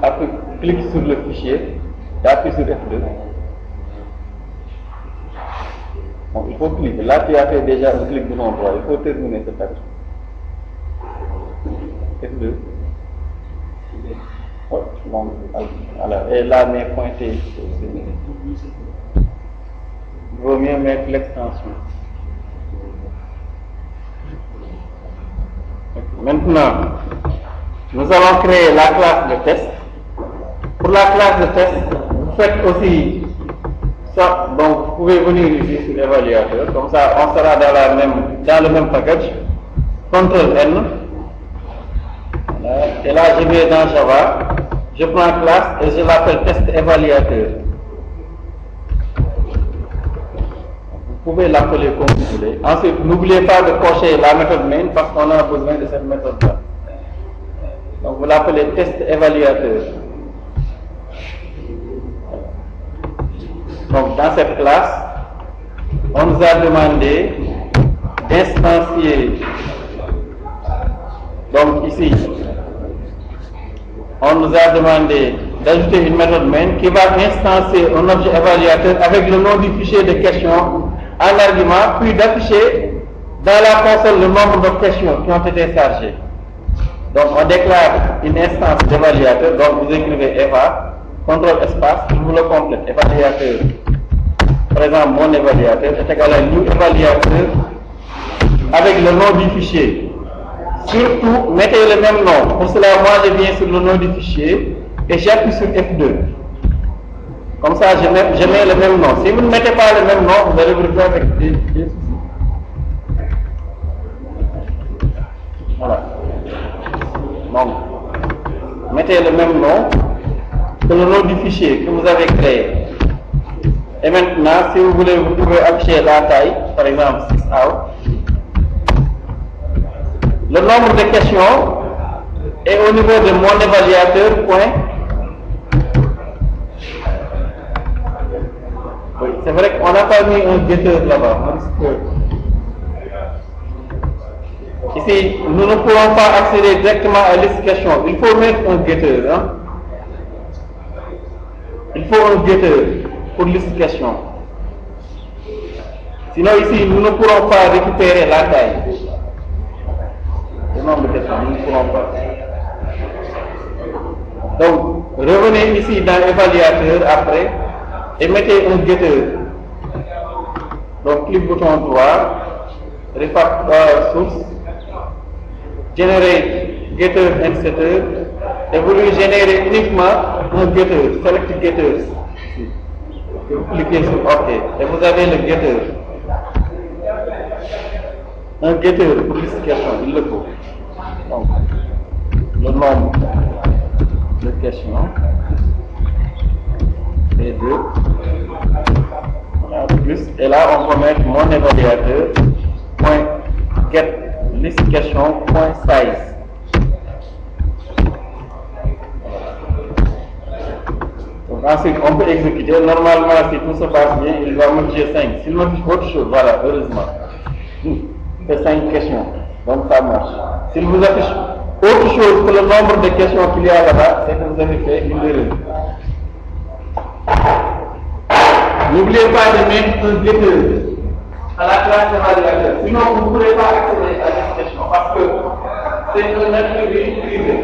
Après, clique sur le fichier, et appuie sur F2. Bon, il faut cliquer. Là, tu as fait déjà un clic de mon droit. Il faut terminer cette action. F2. Ouais, bon, alors, et là, mes pointés. Il vaut mieux mettre l'extension. Maintenant, nous allons créer la classe de test. Pour la classe de test, vous faites aussi ça. Donc, vous pouvez venir ici sur l'évaluateur. Comme ça, on sera dans le même package. CTRL N. Et là, je vais dans Java. Je prends classe et je l'appelle test évaluateur. Vous pouvez l'appeler comme vous voulez. Ensuite, n'oubliez pas de cocher la méthode main parce qu'on a besoin de cette méthode-là. Donc, vous l'appelez test évaluateur. Donc, dans cette classe, on nous a demandé d'instancier, donc ici, on nous a demandé d'ajouter une méthode main qui va instancer un objet évaluateur avec le nom du fichier de questions en argument, puis d'afficher dans la console le nombre de questions qui ont été chargées. Donc on déclare une instance d'évaluateur, donc vous écrivez EVA, contrôle espace, je vous le complète, évaluateur. Par exemple, mon évaluateur est égal à new évaluateur avec le nom du fichier. Surtout, mettez le même nom. Pour cela, moi, je viens sur le nom du fichier et j'appuie sur F2. Comme ça, je mets le même nom. Si vous ne mettez pas le même nom, vous allez vous retrouver avec des soucis. Voilà. Donc, mettez le même nom que le nom du fichier que vous avez créé. Et maintenant, si vous voulez, vous pouvez afficher la taille, par exemple 6 out. Le nombre de questions est au niveau de mon évaluateur, point. Oui, c'est vrai qu'on n'a pas mis un getter là-bas. Ici, nous ne pourrons pas accéder directement à la liste questions. Il faut mettre un getter. Hein? Il faut un getter pour liste questions. Sinon, ici, nous ne pourrons pas récupérer la taille. Le nombre de questions, nous ne pourrons pas. Donc, revenez ici dans l'évaluateur après et mettez un getter. Donc, clic bouton droit, source, generate getter and setter, et vous lui générez uniquement un getter, select getters. Vous cliquez sur OK et vous avez le getter. Un getter pour liste question, il le faut. Donc, le nombre de questions et deux. Plus, et là on peut mettre mon évaluateur point get liste question point size. Donc ensuite on peut exécuter. Normalement si tout se passe bien, il va modifier 5. S'il modifie autre chose, voilà, heureusement. C'est 5 questions. Donc ça marche. S'il vous affiche autre chose que le nombre de questions qu'il y a là-bas, c'est que vous avez fait une erreur. N'oubliez pas de mettre un getter à la classe évaluateur. Sinon, vous ne pourrez pas accéder à cette question parce que c'est un attribut privé.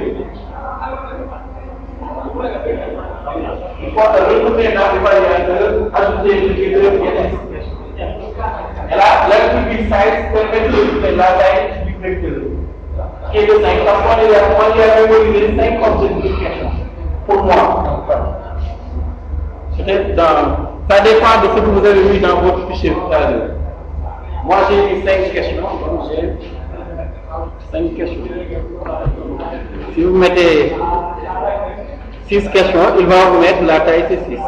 Il faut retourner dans l'évaluateur, ajouter le getter et cette question. Et là, l'attribut size permet de trouver la taille du vecteur qui est de 5. Parce qu'on y a mémorisé 5 objets de question. Pour moi. Ça dépend de ce que vous avez mis dans votre fichier tout à l'heure. Moi j'ai mis 5 questions, donc j'ai 5 questions. Si vous mettez 6 questions, il va vous mettre la taille c'est 6.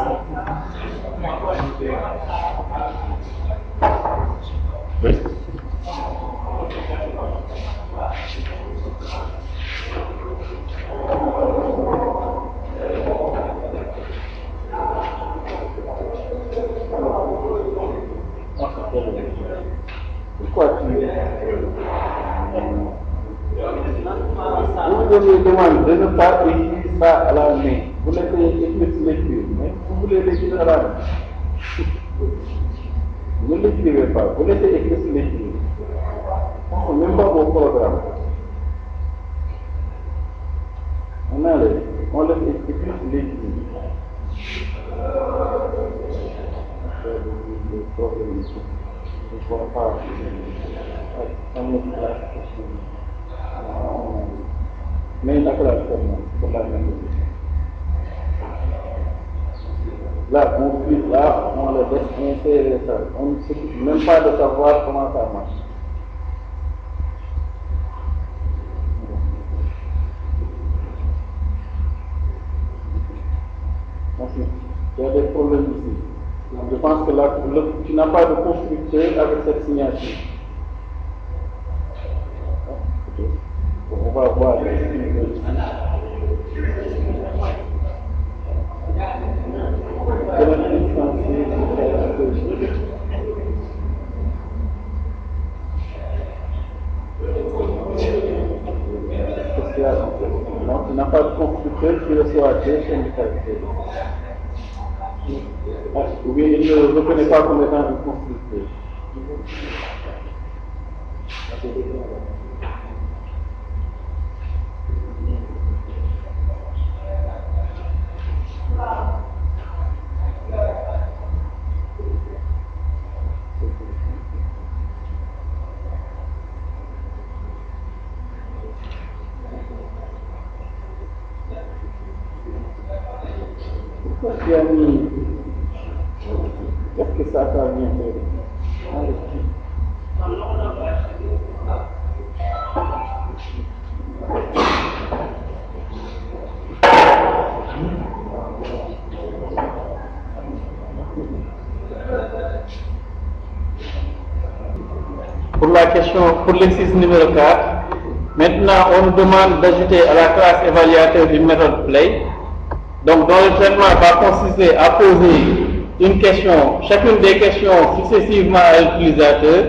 Oui. Pourquoi tu vous me demandez de ne pas écrire ça à la main. Vous laissez écrire sur l'écriture, mais vous voulez l'écrire à la main. Vous ne l'écrivez pas, vous laissez écrire sur l'écriture. On ne même pas vos programmes. On laisse écrire sur l'écriture. Je ne vois pas. Mais d'accord, pour la même chose. Là, on clique là, on le laisse insérer ça. On ne s'occupe même pas de savoir comment ça marche. Ensuite, il y a des problèmes ici. Je pense que là, tu n'as pas de constructeur avec cette signature. On va voir. Donc, il n'a pas de constructeur qui reçoit deux chaînes de caractères. Oui, il ne le reconnaît pas comme étant un constructeur. Pourquoi tu as mis... Qu'est-ce que ça t'a bien fait? Pour la question, pour l'exercice numéro 4, maintenant on nous demande d'ajouter à la classe évaluateur une méthode play. Donc, dont le traitement va consister à poser une question, chacune des questions successivement à l'utilisateur,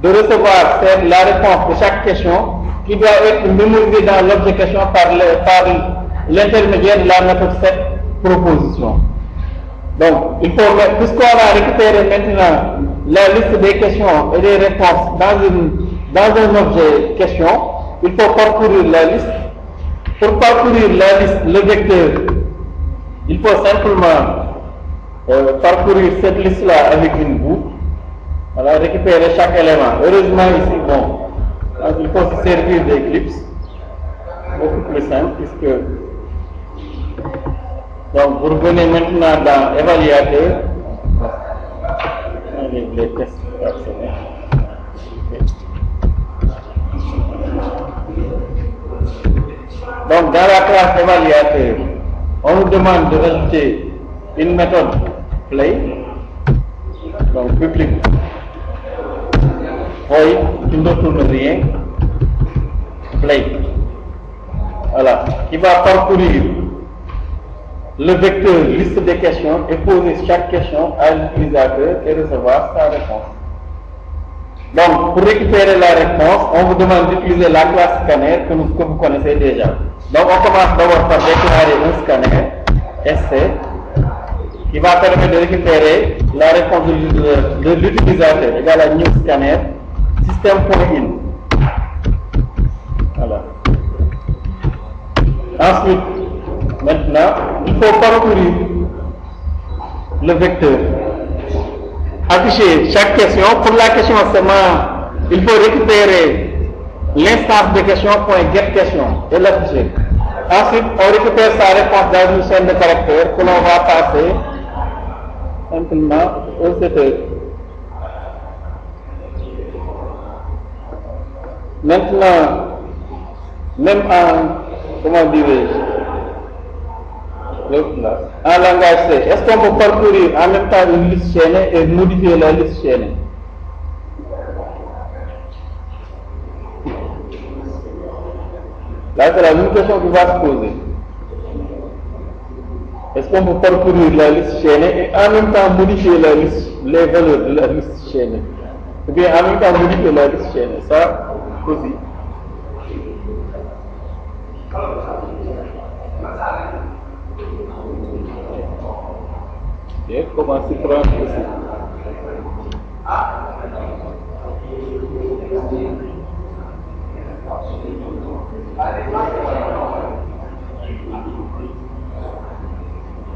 de recevoir la réponse de chaque question qui doit être mémorisée dans l'objet question par l'intermédiaire de la méthode 7 proposition. Donc, il faut, puisqu'on a récupéré maintenant la liste des questions et des réponses dans un objet question, il faut parcourir la liste. Pour parcourir la liste, le vecteur, il faut simplement parcourir cette liste-là avec une boucle. Voilà, récupérer chaque élément. Heureusement ici, bon, il faut se servir d'Eclipse. Beaucoup plus simple, puisque... Donc, vous revenez maintenant dans évaluateur. Les tests personnels. Donc, dans la classe évaluateur, on nous demande de rajouter une méthode play, donc public void qui ne retourne rien, play, voilà, qui va parcourir le vecteur liste des questions et poser chaque question à l'utilisateur et recevoir sa réponse. Donc, pour récupérer la réponse, on vous demande d'utiliser la classe scanner que vous connaissez déjà. Donc, on commence d'abord par déclarer un scanner, SC, qui va permettre de récupérer la réponse de l'utilisateur, égale à new scanner, système.in. Voilà. Ensuite, maintenant, il faut parcourir le vecteur. Afficher chaque question. Pour la question seulement, il faut récupérer l'instance de question.getQuestion et l'afficher. Ensuite, on récupère sa réponse dans une chaîne de caractères que l'on va passer simplement au setter. Maintenant, même en, comment dirais-je, en langage C, est-ce qu'on peut parcourir en même temps une liste chaînée et modifier la liste chaînée? Là, c'est la même question qui va se poser. Est-ce qu'on peut parcourir la liste chaînée et en même temps modifier la liste, les valeurs de la liste chaînée? Ou bien en même temps modifier la liste chaînée? Ça, aussi. Et comment s'y prendre aussi.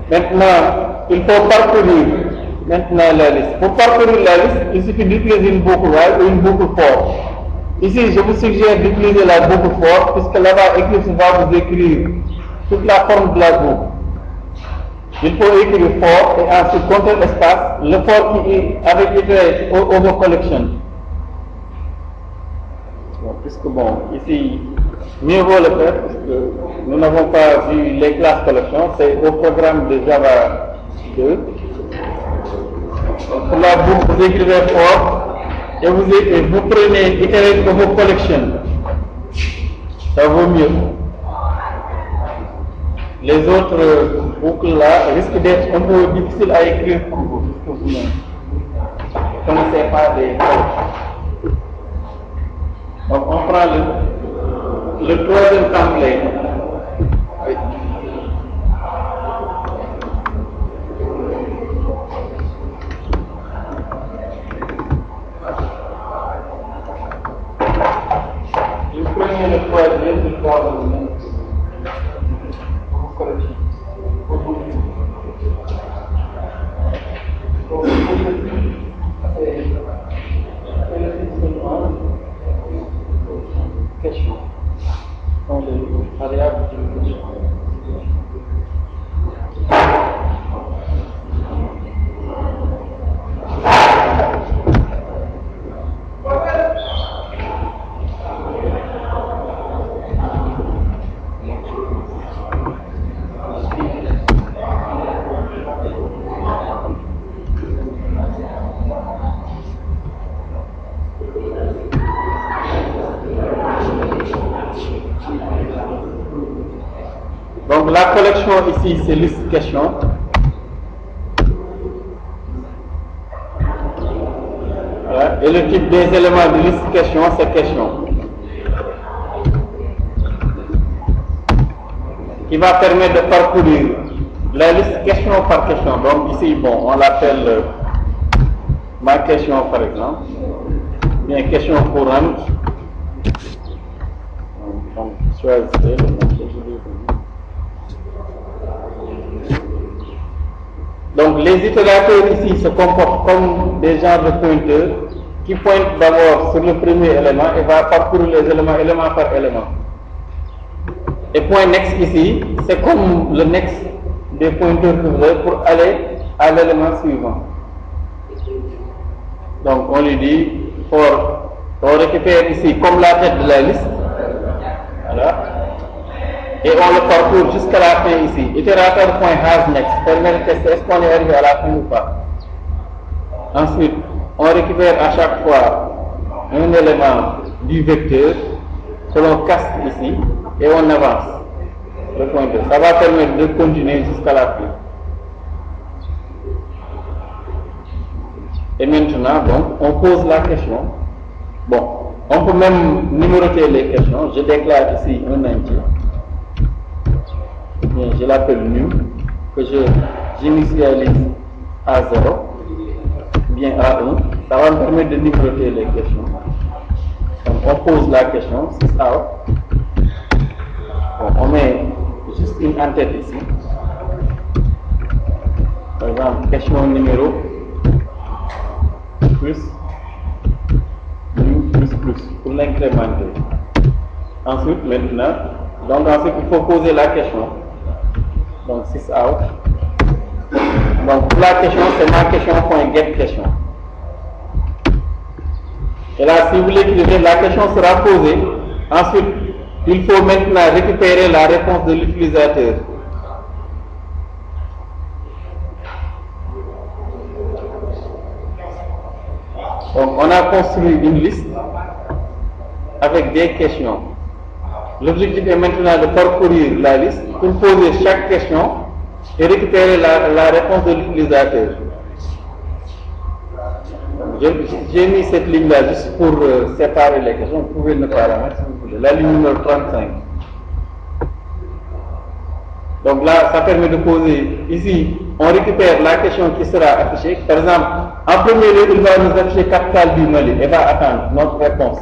Maintenant, il faut parcourir maintenant la liste. Pour parcourir la liste, il suffit d'utiliser une boucle while ou une boucle for. Ici, je vous suggère d'utiliser la boucle for, puisque là-bas, Eclipse va vous écrire toute la forme de la boucle. Il faut écrire for et ensuite contre l'espace, le for qui est avec été over collection. Bon, puisque bon, ici, mieux vaut le faire, puisque nous n'avons pas vu les classes collection, c'est au programme de Java 2. Pour la boucle, vous écrivez for et vous prenez iterate over collection. Ça vaut mieux. Les autres boucles là risquent d'être un peu difficiles à écrire pour vous, puisque vous ne connaissez pas les collections. Donc on prend le troisième template. Oui. Le premier, le troisième, le quatrième. Question. Dans les variables de question. Donc la collection ici, c'est liste question. Voilà. Et le type des éléments de liste question, c'est question. Qui va permettre de parcourir la liste question par question. Donc ici, bon, on l'appelle ma question par exemple. Bien, question courante. Donc, choisissez le nom que je voulais. Donc les itérateurs ici se comportent comme des genres de pointeurs qui pointent d'abord sur le premier élément et va parcourir les éléments, élément par élément. Et point next ici, c'est comme le next des pointeurs que vous avez pour aller à l'élément suivant. Donc on lui dit, on récupère ici comme la tête de la liste. Voilà. Et on le parcourt jusqu'à la fin ici. Itérateur.hasNext permet de tester est-ce qu'on est arrivé à la fin ou pas. Ensuite, on récupère à chaque fois un élément du vecteur que l'on casse ici et on avance le pointeur. Ça va permettre de continuer jusqu'à la fin. Et maintenant, donc, on pose la question. Bon, on peut même numéroter les questions. Je déclare ici un entier. Bien, je l'appelle num, que j'initialise à 0, bien à 1. Ça va me permettre de numéroter les questions. Donc, on pose la question, 6 out. Bon, on met juste une en-tête ici. Par exemple, question numéro plus num plus pour l'incrémenter. Ensuite, maintenant, donc ensuite il faut poser la question. Donc 6 out. Donc pour la question, c'est ma question.get question. Et là, si vous l'écrivez, la question sera posée. Ensuite, il faut maintenant récupérer la réponse de l'utilisateur. Donc on a construit une liste avec des questions. L'objectif est maintenant de parcourir la liste pour poser chaque question et récupérer la réponse de l'utilisateur. J'ai mis cette ligne-là juste pour séparer les questions. Vous pouvez ne pas la mettre si vous voulez. La ligne numéro 35. Donc là, ça permet de poser. Ici, on récupère la question qui sera affichée. Par exemple, en premier lieu, il va nous afficher capitale du Mali et va attendre notre réponse,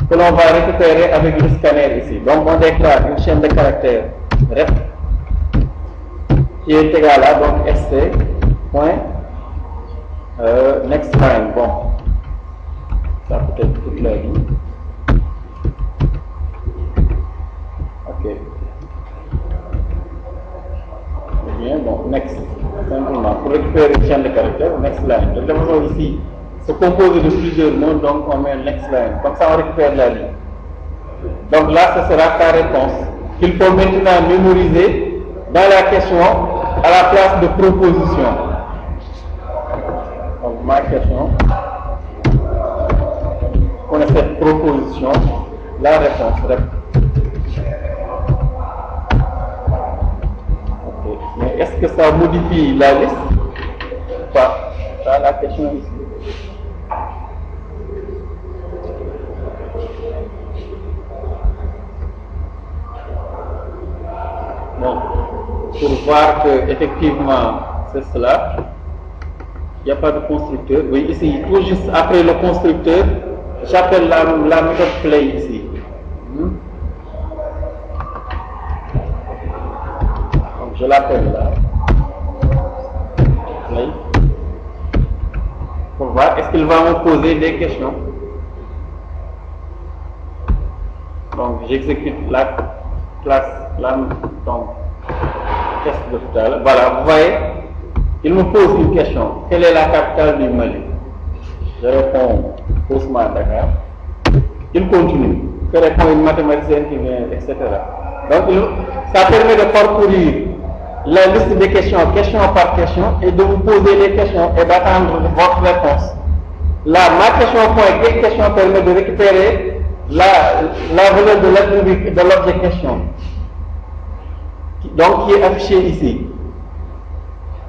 que l'on va récupérer avec le scanner ici. Donc on déclare une chaîne de caractères rep qui est égale à donc st point next line. Bon, ça peut être toute la ligne. Ok. Bien, bon, next, simplement pour récupérer une chaîne de caractères, next line. Donc la façon ici se compose de plusieurs mots, donc on met next line. Comme ça on récupère la ligne. Donc là, ce sera ta réponse qu'il faut maintenant mémoriser dans la question à la place de proposition. Donc ma question, on a cette proposition, la réponse. Okay. Mais est-ce que ça modifie la liste ou pas? Ça, la question ici. Bon, pour voir que effectivement c'est cela, il n'y a pas de constructeur. Oui, ici, tout juste après le constructeur, j'appelle la méthode play ici. Donc je l'appelle là. Play. Pour voir, est-ce qu'il va me poser des questions? Donc j'exécute la classe, donc test de tout à l'heure. Voilà, vous voyez, il me pose une question. Quelle est la capitale du Mali? Je réponds Ousmane Dakar. Il continue. Que répond une mathématicienne qui vient, etc. Donc ça permet de parcourir la liste des questions, question par question, et de vous poser les questions et d'attendre votre réponse. Là, ma question point quelle question permet de récupérer la valeur de l'attribut de l'objet question. Donc qui est affiché ici.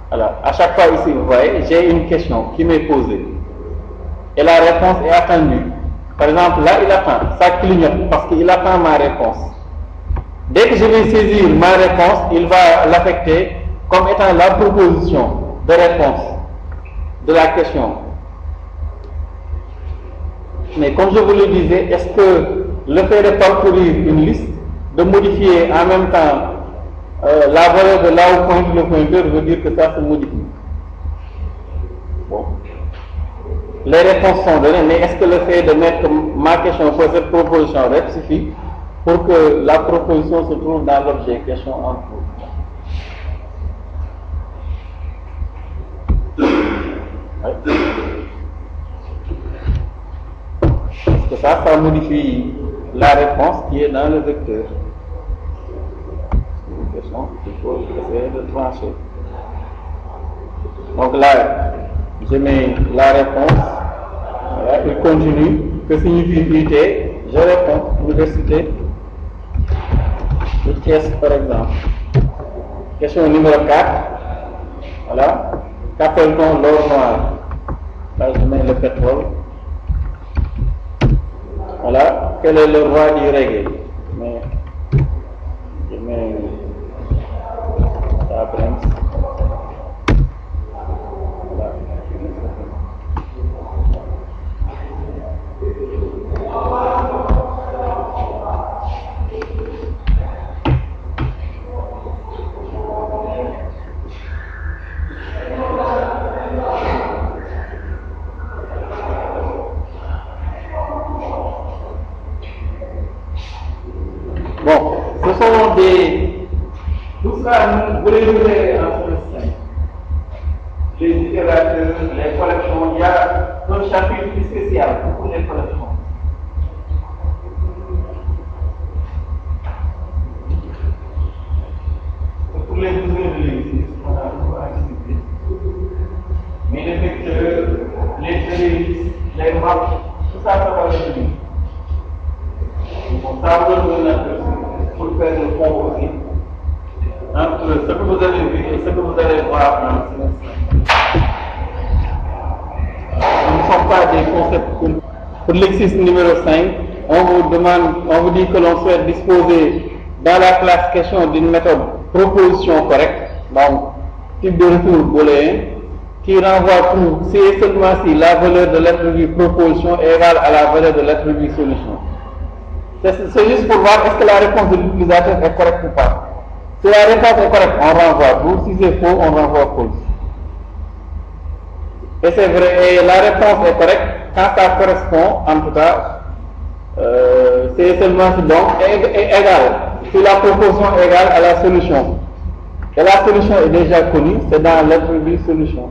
Alors, à chaque fois ici, vous voyez, j'ai une question qui m'est posée. Et la réponse est attendue. Par exemple, là, il attend. Ça clignote parce qu'il attend ma réponse. Dès que je vais saisir ma réponse, il va l'affecter comme étant la proposition de réponse de la question. Mais comme je vous le disais, est-ce que le fait de parcourir une liste, de modifier en même temps la valeur de là où pointe le pointeur veut dire que ça se modifie? Bon. Les réponses sont données, mais est-ce que le fait de mettre ma question pour cette proposition suffit pour que la proposition se trouve dans l'objet question en cours? Oui. Parce que ça modifie la réponse qui est dans le vecteur. C'est une question qu'il faut essayer de trancher. Donc là, je mets la réponse, voilà, il continue, que signifie unité, je réponds, université de Thiès par exemple. Question numéro 4, voilà, qu'appelle-t-on l'or noir? Là je mets le pétrole. Voilà, quel est le roi du reggae? Je mets la Brahms. Voilà. Bon, ce sont des... Tout ça, vous les verrez en français. Les littératures, les collections, il y a un chapitre spécial pour les collections. Pour les besoins de l'église, on a accepté. Mais les vecteurs, les trésors, les maps, tout ça, ça va venir. Bon, ça vous donne un peu pour faire le pont aussi entre ce que vous avez vu et ce que vous allez voir dans ce semestre. Ce ne sont pas des concepts. Pour l'exercice numéro 5, on vous dit que l'on souhaite disposer dans la classe question d'une méthode proposition correcte, donc type de retour booléen, qui renvoie true si et seulement si la valeur de l'attribut proposition est égale à la valeur de l'attribut solution. C'est juste pour voir est-ce que la réponse de l'utilisateur est correcte ou pas. Si la réponse est correcte, on renvoie true. Si c'est faux, on renvoie false. Et c'est vrai, et la réponse est correcte quand ça correspond, en tout cas, c'est seulement si donc est égal. Si la proposition est égale à la solution. Et la solution est déjà connue, c'est dans l'attribut solution.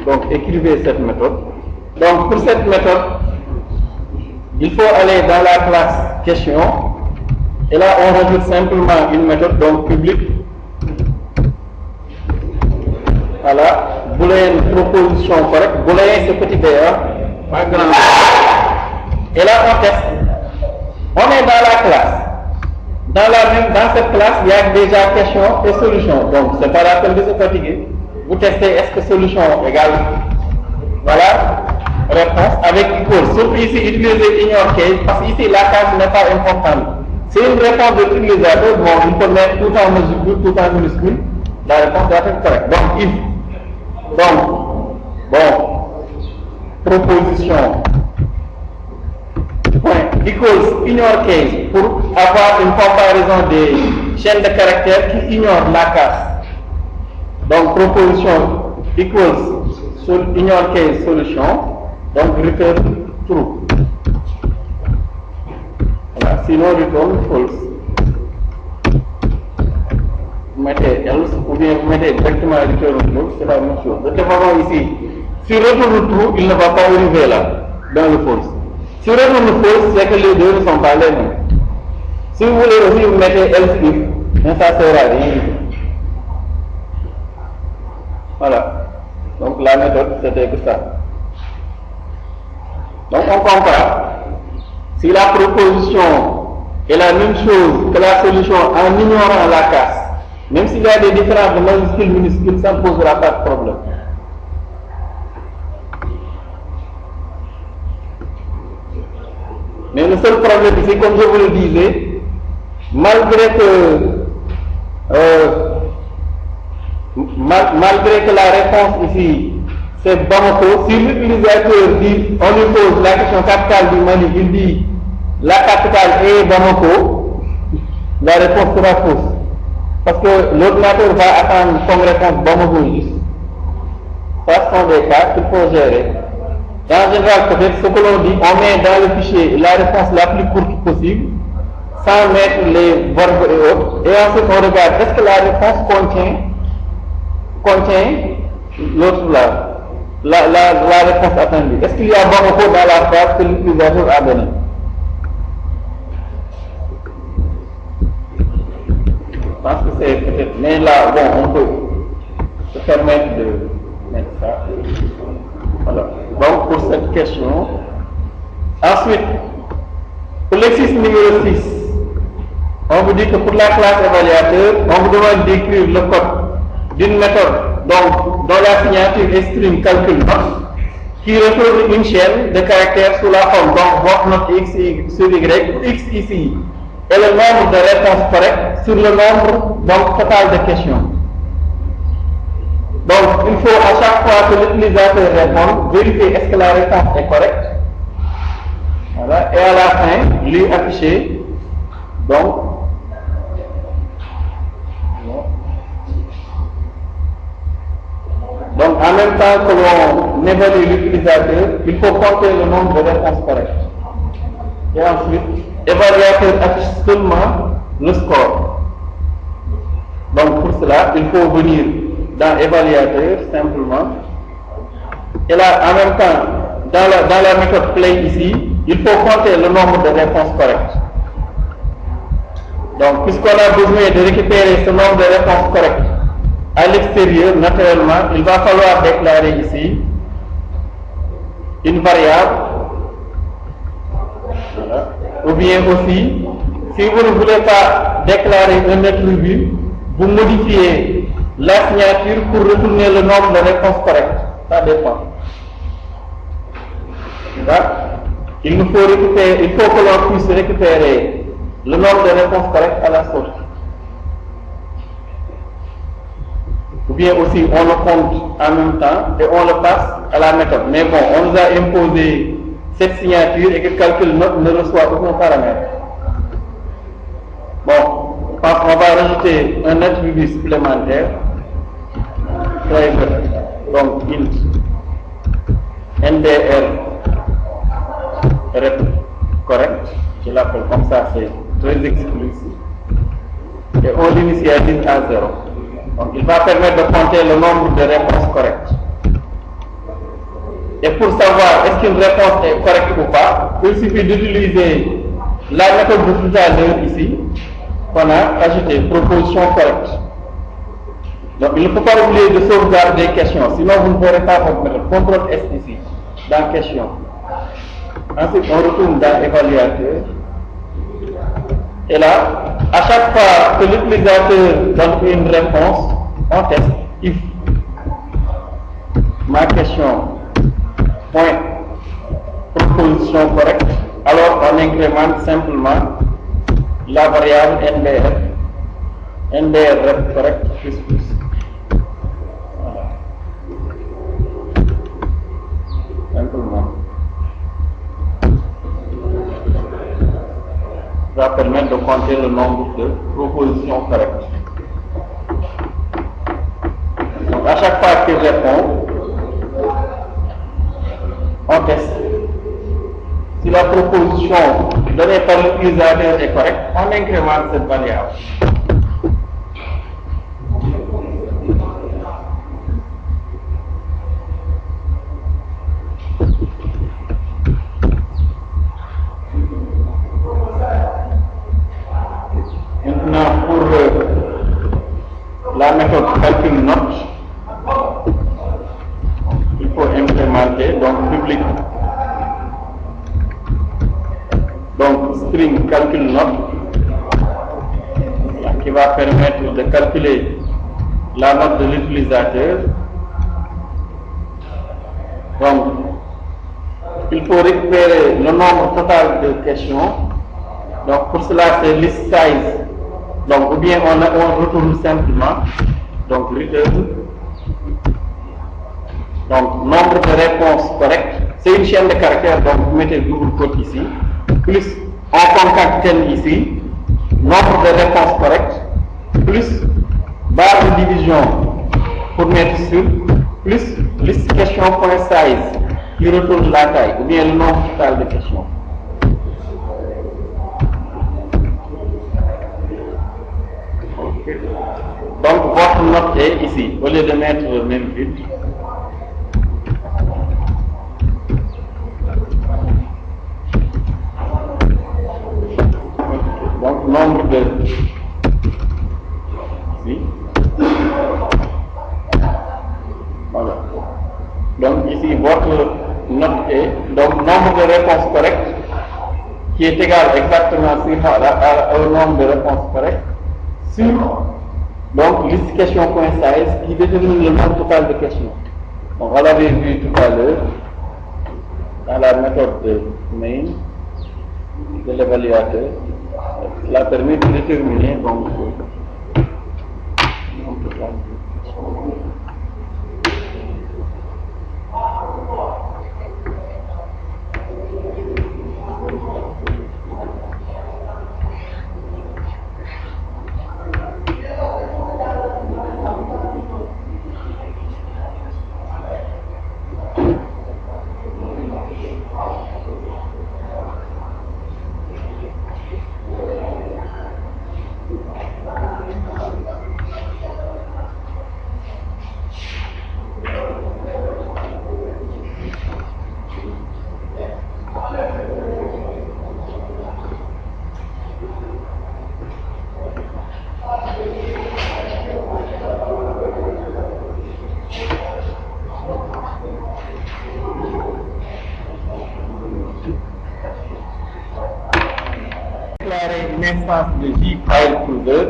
Donc écrivez cette méthode. Donc pour cette méthode, il faut aller dans la classe question et là on rajoute simplement une méthode donc publique. Voilà, booléen proposition correcte, booléen c'est petit b, pas grand. Et là on teste. On est dans la classe. Dans cette classe, il y a déjà question et solution. Donc c'est pas la peine de se fatiguer. Vous testez est-ce que solution égale. Voilà. Réponse avec equal. Sauf ici, utiliser ignore case parce qu'ici la case n'est pas importante. C'est une réponse de l'utilisateur, bon, il peut mettre tout en majuscule, tout en minuscule, la réponse doit être correcte. Donc, if, donc, bon, proposition, point, equals ignore case, pour avoir une comparaison des chaînes de caractères qui ignorent la case. Donc, proposition equals ignore case solution, donc return true. Voilà, sinon return false. Vous mettez else ou bien vous mettez directement return true, c'est la même chose. De toute façon ici, si return true, il ne va pas arriver là, dans le false. Si return false, c'est que les deux ne sont pas les mêmes. Si vous voulez aussi, vous mettez else if, mais ça ne sert à rien. Voilà. Donc la méthode, c'était que ça. Donc on compare. Si la proposition est la même chose que la solution en ignorant la case, même s'il y a des différences de majuscules, minuscules, ça ne posera pas de problème. Mais le seul problème ici, comme je vous le disais, malgré que la réponse ici c'est Bamako, si l'utilisateur dit, on lui pose la question capitale du Mali, il dit la capitale est Bamako, la réponse sera fausse. Parce que l'ordinateur va attendre comme réponse Bamako juste. Ça sont des cas qu'il faut gérer. En général, peut-être ce que l'on dit, on met dans le fichier la réponse la plus courte possible, sans mettre les verbes et autres, et ensuite on regarde est-ce que la réponse contient l'autre là. La réponse attendue. Est-ce qu'il y a Bamako dans la phrase que l'utilisateur a donnée? Je pense que c'est peut-être. Mais là, bon, on peut se permettre de mettre ça. Voilà. Donc, pour cette question. Ensuite, pour l'exercice numéro 6, on vous dit que pour la classe évaluateur, on vous demande d'écrire le code d'une méthode donc dont la signature est string calcul note qui retourne une chaîne de caractères sous la forme donc votre note x sur y, x ici et le nombre de réponses correctes sur le nombre donc total de questions. Donc il faut à chaque fois que l'utilisateur réponde vérifier est-ce que la réponse est correcte. Voilà, et à la fin lui afficher donc en même temps que l'on évalue l'utilisateur, il faut compter le nombre de réponses correctes. Et ensuite, l'évaluateur affiche seulement le score. Donc pour cela, il faut venir dans l'évaluateur simplement. Et là, en même temps, dans la méthode play ici, il faut compter le nombre de réponses correctes. Donc, puisqu'on a besoin de récupérer ce nombre de réponses correctes, à l'extérieur, naturellement, il va falloir déclarer ici une variable. Voilà. Ou bien aussi, si vous ne voulez pas déclarer un attribut, vous modifiez la signature pour retourner le nombre de réponses correctes. Ça dépend. Voilà. Il faut que l'on puisse récupérer le nombre de réponses correctes à la sortie. Ou bien aussi on le compte en même temps et on le passe à la méthode. Mais bon, on nous a imposé cette signature et que le calcul note ne reçoit aucun paramètre. Bon, je pense qu'on va rajouter un attribut supplémentaire. Donc int ndr rep correct, je l'appelle comme ça, c'est très explicite. Et on l'initialise à 0. Donc il va permettre de compter le nombre de réponses correctes. Et pour savoir est-ce qu'une réponse est correcte ou pas, il suffit d'utiliser la méthode de tout à l'heure ici, qu'on a ajouté, proposition correcte. Donc il ne faut pas oublier de sauvegarder des questions, sinon vous ne pourrez pas votre méthode. CTRL S ici, dans question. Ensuite on retourne dans évaluateur. Et là, à chaque fois que l'utilisateur donne une réponse, on teste if ma question point proposition correcte, alors on incrémente simplement la variable NDR rep correct plus. Voilà. Simplement. Ça va permettre de compter le nombre de propositions correctes. Donc à chaque fois qu'il répond, on teste. Si la proposition donnée par l'utilisateur est correcte, on incrémente cette variable. Maintenant, pour la méthode calcul note, il faut implémenter donc public. Donc string calcul note qui va permettre de calculer la note de l'utilisateur. Donc il faut récupérer le nombre total de questions. Donc pour cela c'est list size. Donc ou bien on retourne simplement donc return. Donc nombre de réponses correctes. C'est une chaîne de caractères, donc vous mettez double quote ici. Plus on concaténne ici, nombre de réponses correctes, plus barre de division pour mettre sur, plus liste question.size qui retourne la taille, ou bien le nombre total de questions. Okay. Donc votre note est ici, au lieu de mettre le même vide. Donc nombre de ici. Voilà. Donc ici votre note est donc nombre de réponses correctes qui est égal exactement au nombre de réponses correctes sur donc liste question.size qui détermine le nombre total de questions. Donc on l'avait vu tout à l'heure dans la méthode de main de l'évaluateur. Cela permet de déterminer donc une instance de JFileCruiser.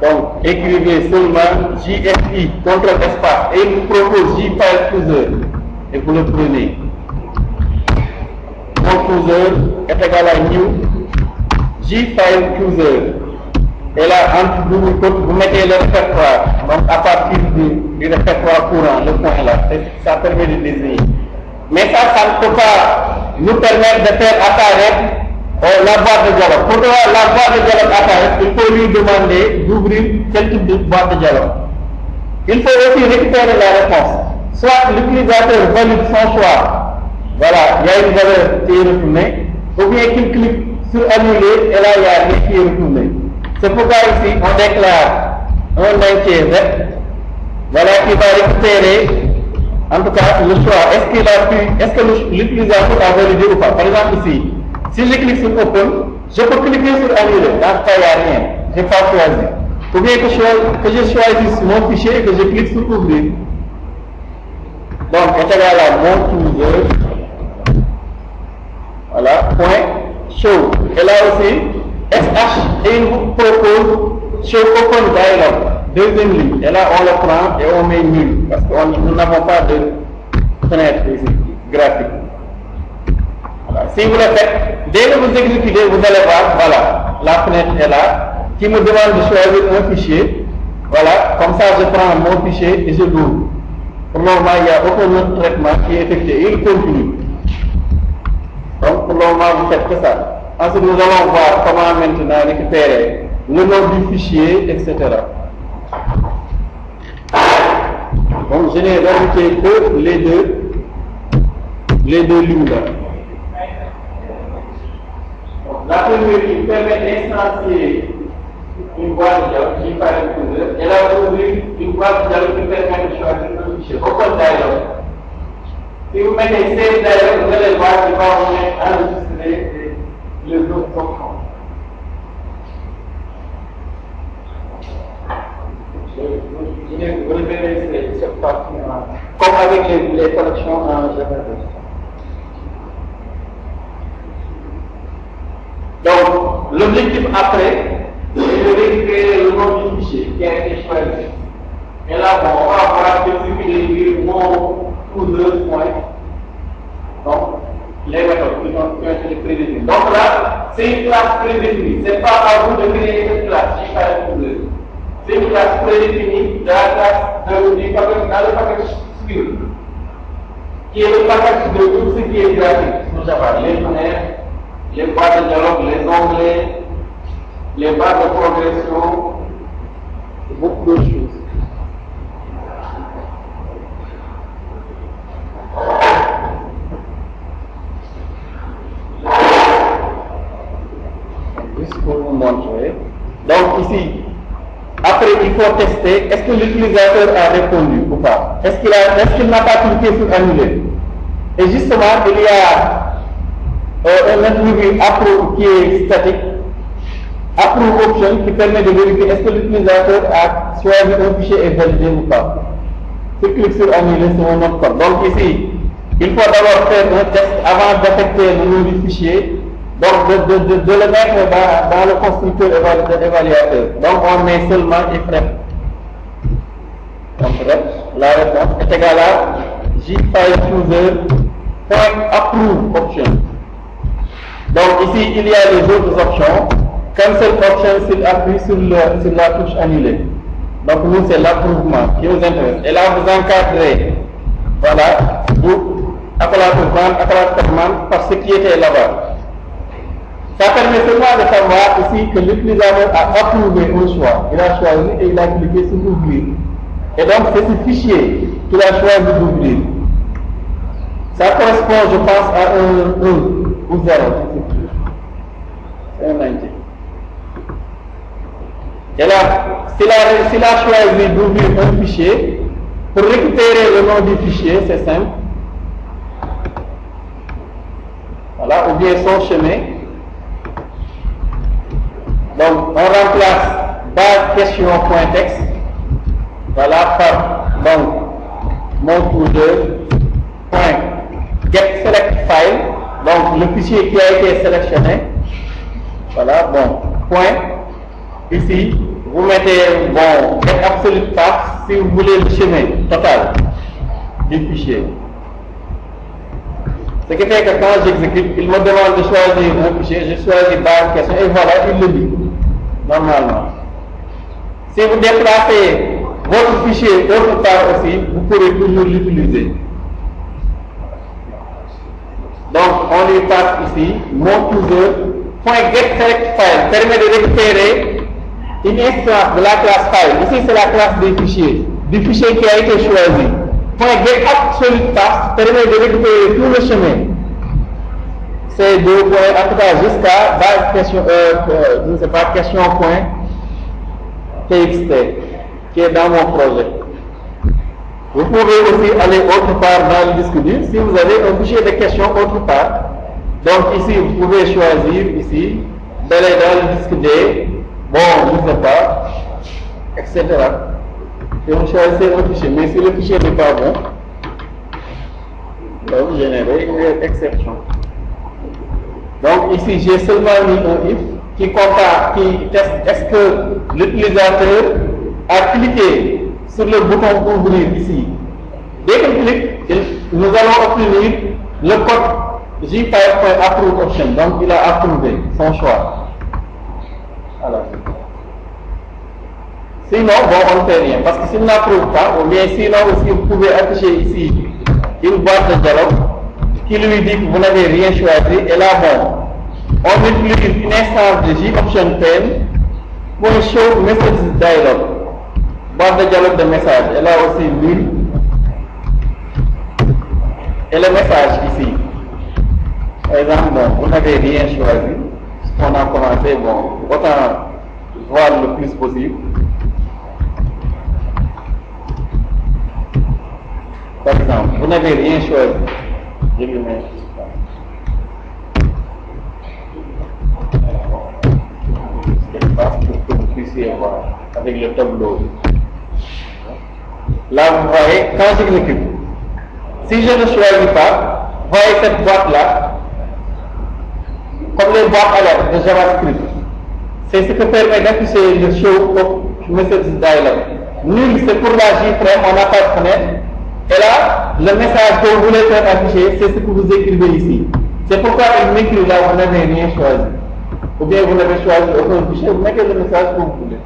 Donc écrivez seulement JFI, contrôle espace, et il vous propose JFileCruiser et vous le prenez. Mon cruiser est égal à new JFileCruiser. Et là, entre double quotes, vous mettez le répertoire. Donc à partir du répertoire courant, le point là, ça permet de désigner. Mais ça ne peut pas nous permettre de faire apparaître la boîte de dialogue. Pour que la boîte de dialogue apparaisse, il faut lui demander d'ouvrir quel type de boîte de dialogue. Il faut aussi récupérer la réponse. Soit l'utilisateur valide son choix, voilà, il y a une valeur qui est retournée, ou bien qu'il clique sur annuler, et là il y a rien qui est retourné. C'est pourquoi ici on déclare un entier rep, voilà, qui va récupérer en tout cas le choix. Est-ce que l'utilisateur a validé ou pas? Par exemple ici, si je clique sur Open, je peux cliquer sur Annuler. Dans ce cas, il n'y a rien. Je n'ai pas choisi. Ou bien que je choisisse mon fichier et que je clique sur Ouvrir. Donc, est égal à mon cruiser. Voilà, point show. Et là aussi, SH, et il vous propose show Open Dialog. Deuxième ligne. Et là, on le prend et on met nul. Parce que nous n'avons pas de fenêtre ici, graphique. Si vous le faites, dès que vous exécutez, vous allez voir, voilà, la fenêtre est là, qui me demande de choisir un fichier. Voilà, comme ça je prends mon fichier et je l'ouvre. Pour le moment, il n'y a aucun autre traitement qui est effectué, il continue. Donc pour le moment, vous faites que ça. Ensuite, nous allons voir comment maintenant récupérer le nom du fichier, etc. Donc je n'ai rajouté que les deux lignes là. La première qui permet d'instancier une boîte de dialogue qui paraît et la deuxième une boîte de dialogue qui permet de choisir un fichier. Aucun dialogue. Si vous mettez save dialogue, vous allez voir qu'il va vous enregistrer les autres options. Vous verrez cette partie comme avec les collections en Java. Donc, l'objectif après, c'est de récupérer le nom du fichier qui a été choisi. Et là, bon, on va voir que c'est mon user point. Donc, les méthodes qui ont été prédéfinies. Donc là, c'est une classe prédéfinie. Ce n'est pas à vous de créer cette classe, c'est une classe prédéfinie de la classe du package, dans le package Squirrel, qui est le package de tout ce qui est graphique sur Java, les fenêtres, les barres de dialogue, les onglets, les barres de progression, beaucoup d'autres choses. Juste pour vous montrer. Donc ici, après il faut tester, est-ce que l'utilisateur a répondu ou pas? Est-ce qu'il n'a pas cliqué sur annuler? Et justement, il y a un attribut approve qui est statique, approve option qui permet de vérifier est-ce que l'utilisateur a choisi un fichier et validé ou pas. Si je clique sur annuler sur notre code. Donc ici, il faut d'abord faire un test avant d'affecter le nom du fichier, donc de le mettre dans le constructeur évaluateur. Donc on met seulement ifref. Donc la réponse est égale à jFileChooser.approve option. Donc ici, il y a les autres options. Cancel option s'il appuie sur la touche annulée. Donc nous, c'est l'approuvement qui nous intéresse. Et là, vous encadrez, voilà, vous, accolade commande par ce qui était là-bas. Ça permet seulement de savoir ici que l'utilisateur a approuvé un choix. Il a choisi et il a cliqué sur ouvrir. Et donc, c'est ce fichier qu'il a choisi d'ouvrir. Ça correspond, je pense, à un 1 ou 0. C'est un 90. Et là, s'il a choisi d'ouvrir un fichier, pour récupérer le nom du fichier, c'est simple. Voilà, ou bien son chemin. Donc, on remplace base question.text, voilà, par, donc, mon get select file, donc le fichier qui a été sélectionné, voilà, bon, point, ici, vous mettez, bon, get absolute path si vous voulez le chemin total du fichier. Ce qui fait que quand j'exécute, il me demande de choisir un fichier, je choisis base question et voilà, il le lit, normalement. Si vous déplacez votre fichier autre part aussi, vous pourrez toujours l'utiliser. Donc, on lui passe ici, mon user.getSelectFile permet de récupérer une instance de la classe file. Ici, c'est la classe des fichiers, du fichier qui a été choisi. .getAbsolutePath permet de récupérer tout le chemin. C'est deux points, en tout cas jusqu'à base question, je ne sais pas, question.txt qui est dans mon projet. Vous pouvez aussi aller autre part dans le disque dur si vous avez un fichier de questions autre part. Donc ici, vous pouvez choisir ici, d'aller dans le disque D, bon, je ne sais pas, etc. Et vous choisissez un fichier. Mais si le fichier n'est pas bon, là vous générez une exception. Donc ici, j'ai seulement mis un if qui compare, qui teste est-ce que l'utilisateur a cliqué sur le bouton ouvrir ici. Dès qu'il clique, nous allons obtenir le code jFile.approve option. Donc il a approuvé son choix. Sinon, bon, on ne fait rien. Parce que s'il n'approuve pas, ou bien sinon aussi vous pouvez afficher ici une boîte de dialogue qui lui dit que vous n'avez rien choisi. Et là, bon, on utilise une instance de JOptionPen pour show message dialogue. Boîte de dialogue de message. Et là aussi, nul. Et le message ici. Par exemple, bon, vous n'avez rien choisi. Ce qu'on a commencé, bon, autant voir le plus possible. Par exemple, vous n'avez rien choisi. Je le mets. Pour que vous puissiez voir avec le tableau. Là, vous voyez, quand j'exécute, si je ne choisis pas, voyez cette boîte-là, comme les boîtes alertes de JavaScript. C'est ce que permet d'afficher le show message dialog. Nul, c'est pour la JFrame, on n'a pas de fenêtre. Et là, le message que vous voulez faire afficher, c'est ce que vous écrivez ici. C'est pourquoi il m'écrit là, vous n'avez rien choisi. Ou bien vous n'avez choisi aucun fichier, vous mettez le message que vous voulez.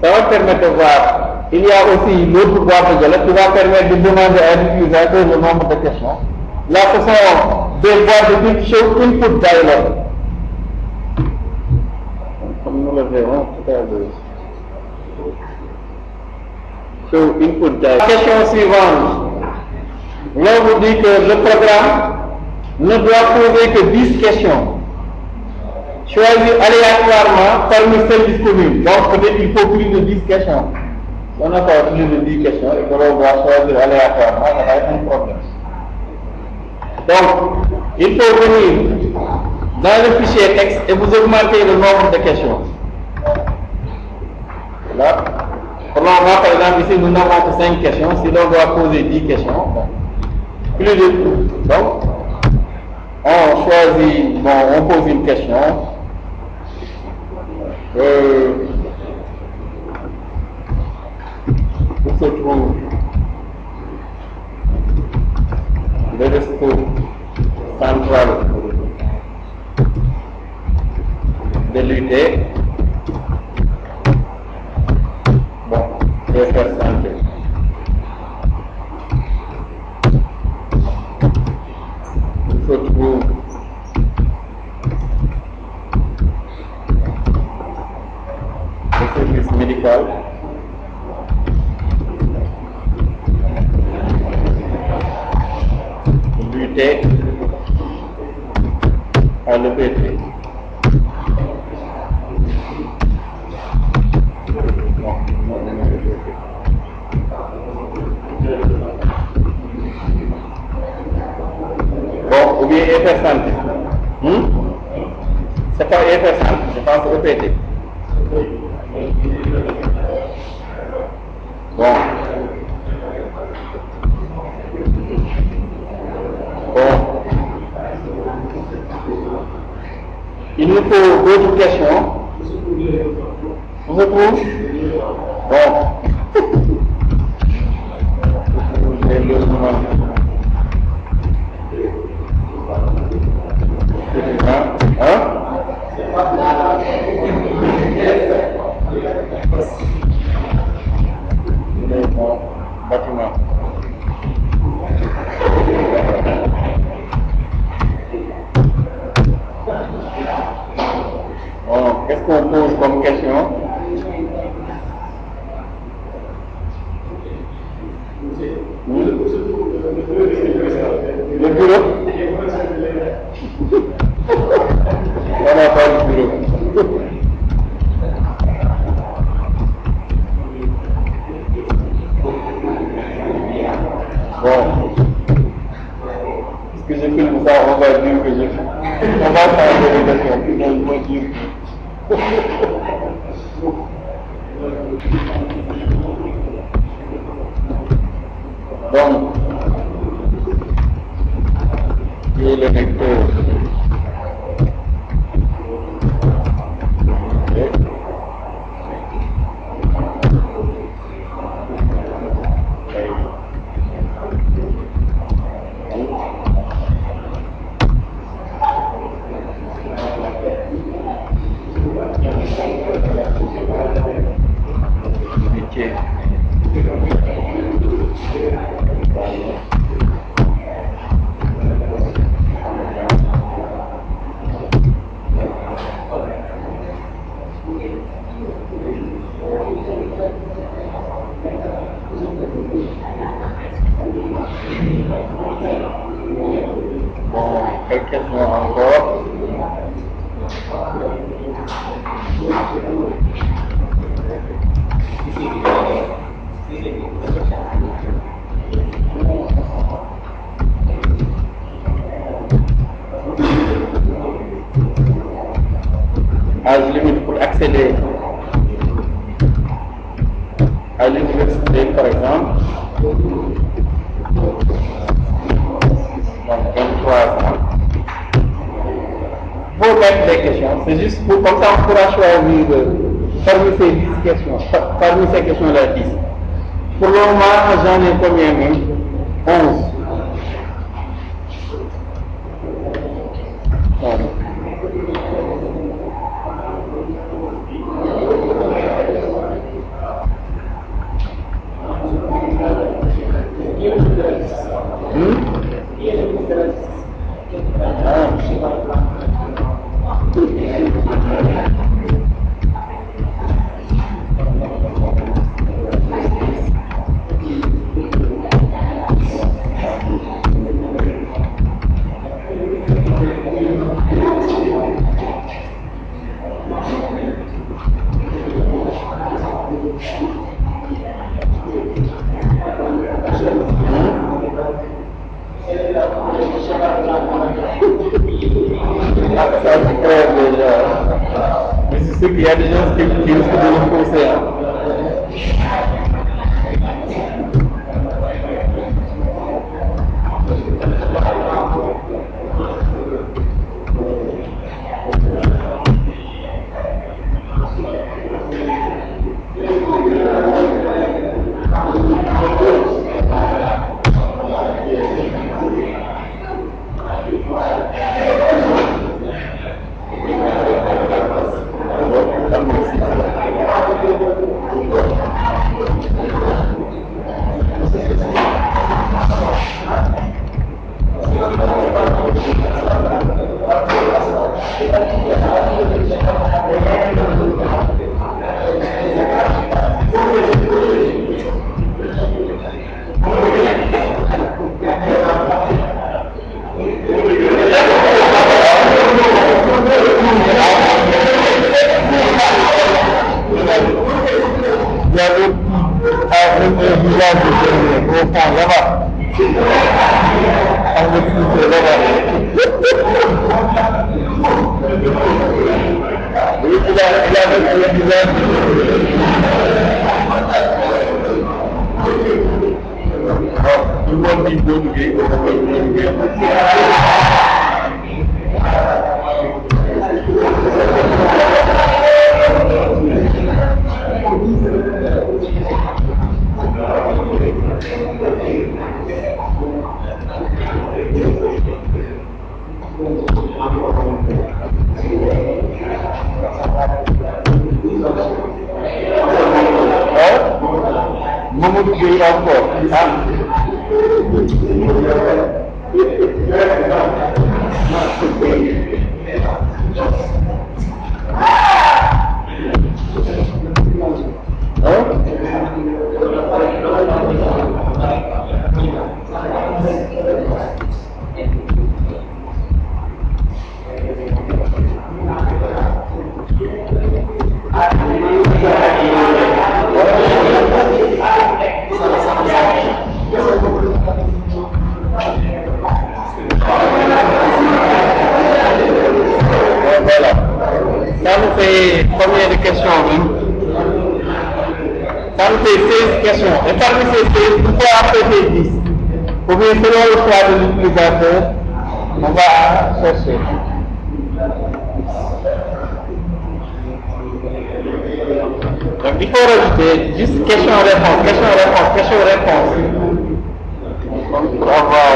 Ça va permettre de voir. Il y a aussi l'autre boîte de dialogue qui va permettre de demander à l'utilisateur le nombre de questions. Là, ce sont des boîtes de type show input dialogue. Comme nous le verrons tout à l'heure. Show input dialogue. La question suivante. Là, vous dit que le programme ne doit poser que 10 questions. Choisir aléatoirement parmi celles disponibles. Donc, peut-être qu'il faut plus de 10 questions. Si on n'a pas plus de 10 questions et que l'on doit choisir aléatoirement, ça va être un problème. Donc, il faut venir dans le fichier texte et vous augmenter le nombre de questions. Là, pour le moment, par exemple, ici, nous n'avons que 5 questions. Si l'on doit poser 10 questions, bon, plus de tout. Donc, on choisit, bon, on pose une question. Où se trouve le resto central de l'UT? Bon, je vais faire santé. Où se trouve le service médical? L'UT à l'EPT. Bon, ou bien EFR santé. C'est pas EFR santé, je pense EPT. Bon. Il nous faut d'autres questions. On se trouve? Bon. Bâtiment. Bon, qu'est-ce qu'on pose comme question? Le bureau? On n'a pas de bureau. Bon. Est-ce que j'ai fait ça? On va dire que j'ai fait. On va faire des questions. On va dire. Donc, et le vecteur. âge limite pour accéder à l'université, par exemple, donc 23 ans. Pour mettre des questions, c'est juste pour, comme ça on pourra choisir parmi ces 10 questions, parmi ces questions-là 10. Pour le moment, j'en ai combien même? 11. Mais c'est sûr qu'il y a des gens qui risquent de le pousser. On va chercher. Donc il faut rajouter juste question-réponse, question-réponse, question-réponse. Pour avoir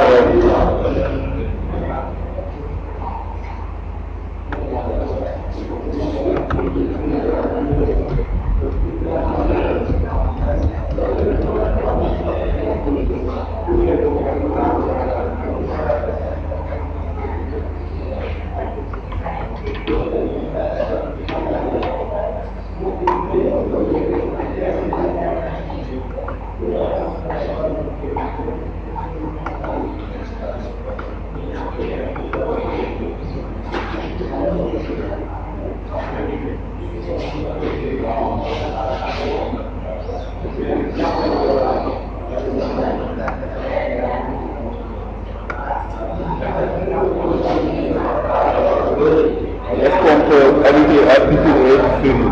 disponible.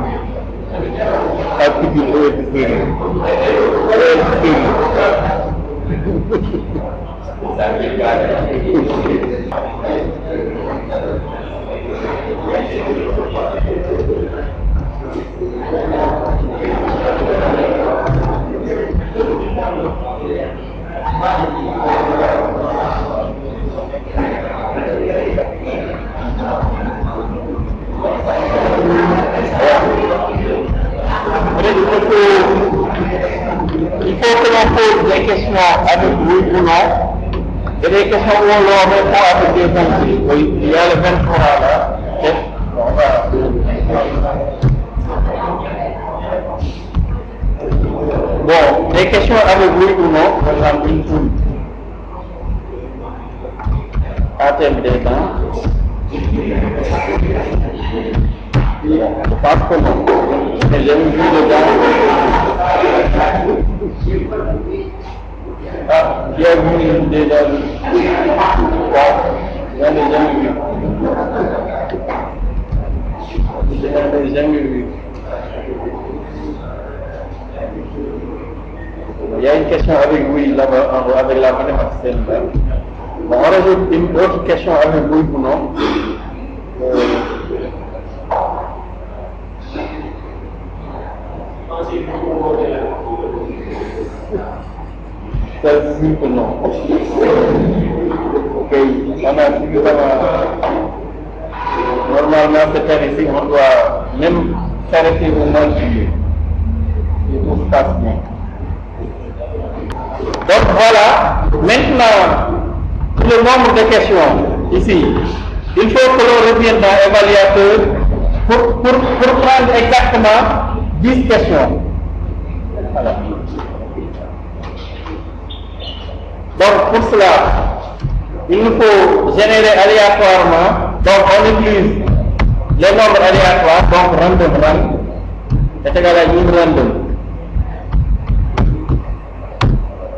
Article est disponible. Il faut que l'on pose des questions avec oui ou non, et des questions où on leur répond avec des points. Oui, il y a le 23 là. Bon, on va. Bon, des questions avec oui ou non, par exemple une poule. À thème des temps. Je pense que non. Mais j'ai vu dedans. Ah, j'ai vu déjà. J'en ai jamais vu. Je n'ai jamais vu. Il y a une question avec oui là-bas, avec la mathématicienne là. Bon, on rajoute une autre question avec oui ou non. C'est sûr que non. Ok, on a suffisamment. Normalement, cette année-ci, on doit même s'arrêter au mois de juillet. Et tout se passe bien. Donc voilà, maintenant, le nombre de questions ici. Il faut que l'on revienne dans l'évaluateur pour prendre exactement 10 questions. Voilà. Donc pour cela, il nous faut générer aléatoirement, donc on utilise les nombres aléatoires, donc random run est égal à une random.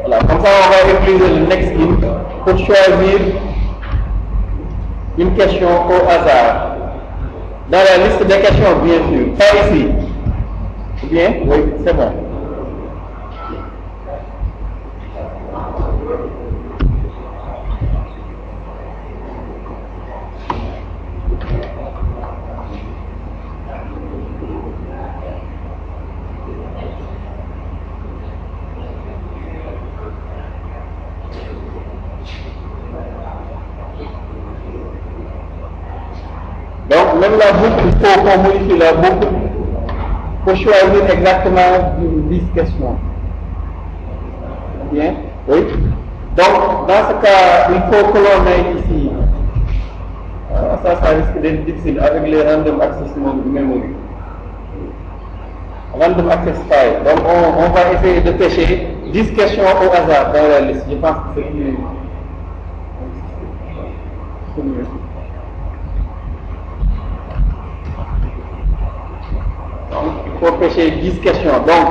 Voilà, comme ça on va utiliser le next int pour choisir une question au hasard. Dans la liste des questions, bien sûr, pas ici. Bien, oui, c'est bon. Donc, même la boucle, il faut qu'on modifie la boucle pour choisir exactement 10 questions. Bien? Oui? Donc, dans ce cas, il faut que l'on ait ici. Ça risque d'être difficile avec les random access memory. Random access file. Donc, on va essayer de pêcher 10 questions au hasard dans la liste. Je pense que c'est mieux. Donc, il faut pêcher 10 questions. Donc,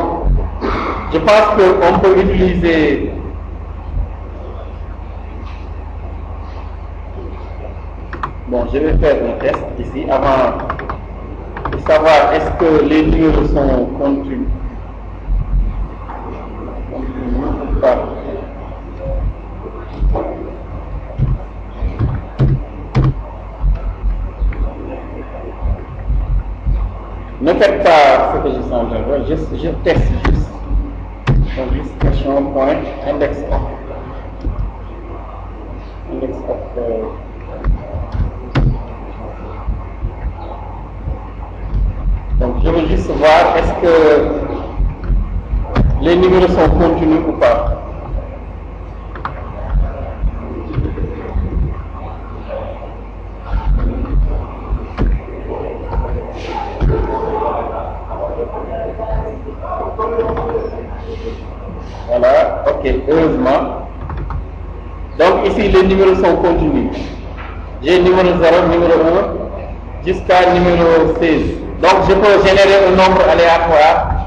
je pense qu'on peut utiliser bon, je vais faire un test ici avant de savoir est-ce que les numéros sont continus ou pas. Ne faites pas ce que je suis en train de faire, je teste juste. Donc, juste question, point, index of. Index of. Donc, je veux juste voir est-ce que les numéros sont continus ou pas. Voilà, ok, heureusement. Donc ici les numéros sont continus. J'ai numéro 0, numéro 1 jusqu'à numéro 16. Donc je peux générer un nombre aléatoire,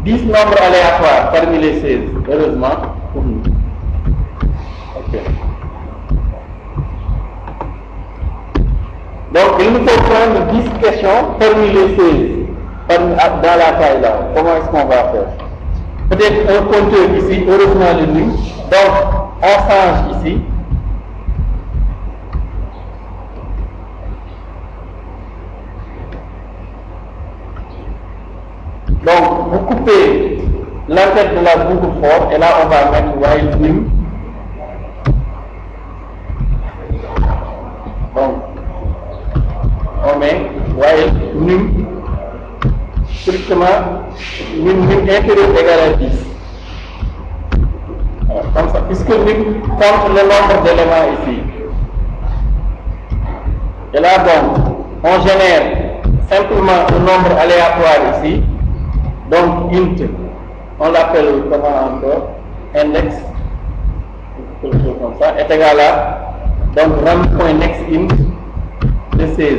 10 nombres aléatoires parmi les 16, heureusement pour nous. Ok. Donc, il nous faut prendre 10 questions parmi les 16, dans la taille là. Comment est-ce qu'on va faire? Peut-être un compteur ici, heureusement le nu. Donc, on change ici. Donc, vous coupez la tête de la boucle forte et là, on va mettre while num. Donc, on met while num strictement num inférieur égal à 10. Alors, comme ça, puisque num compte le nombre d'éléments ici. Et là, donc, on génère simplement un nombre aléatoire ici. Donc, int, on l'appelle comment encore? Index, quelque chose comme ça, est égal à, donc, ram.nextInt de 16.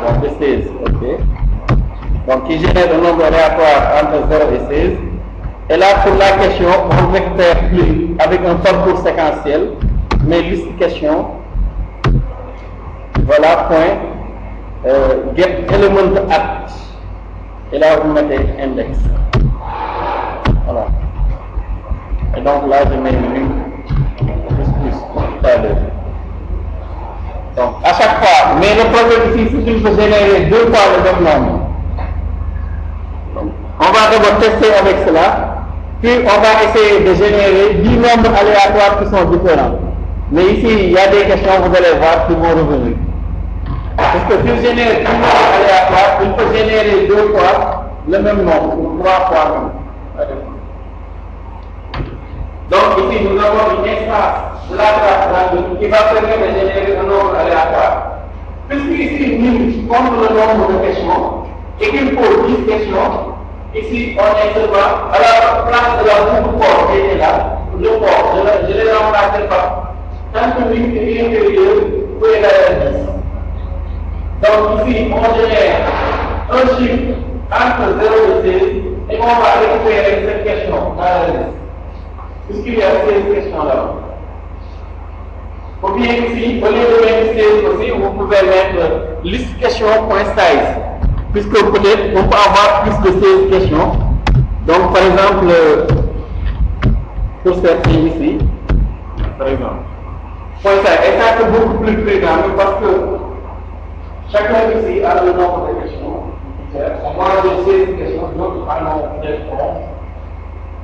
Donc, de 16, ok. Donc, qui génère un nombre aléatoire entre 0 et 16. Et là, pour la question, on vecteur plus avec un parcours séquentiel, mais liste question, voilà, point, get element at, et là, vous mettez index. Voilà. Et donc là, je mets plus tout à l'heure. Donc, à chaque fois, mais le problème ici, c'est qu'il faut générer 2 fois le même nombre. Donc, on va d'abord tester avec cela, puis on va essayer de générer 10 nombres aléatoires qui sont différents. Mais ici, il y a des questions, vous allez voir, qui vont revenir. Parce que pour générer 10 nombres aléatoires, il faut générer 2 fois le même nombre, ou 3 fois même. Donc ici, nous avons une instance de la classe qui va permettre de générer un nombre aléatoire. Puisque ici, nous compte le nombre de questions et qu'il faut 10 questions, ici, on est seulement à la place de la boucle port qui était là, le port, je l'ai remplacé par tant que l'une est inférieure ou égale à 10. Donc ici, on génère un chiffre entre 0 et 16 et on va récupérer cette question dans la liste. Puisqu'il y a 16 questions là. Ou bien ici, au lieu de mettre 16 aussi, vous pouvez mettre liste question.size. Puisque peut-être on peut avoir plus de 16 questions. Donc par exemple, pour celle-ci ici, par exemple, point size. Et ça c'est beaucoup plus présent parce que chacun ici a le nombre de questions. On va avoir 16 questions, d'autres en ont peut-être 11,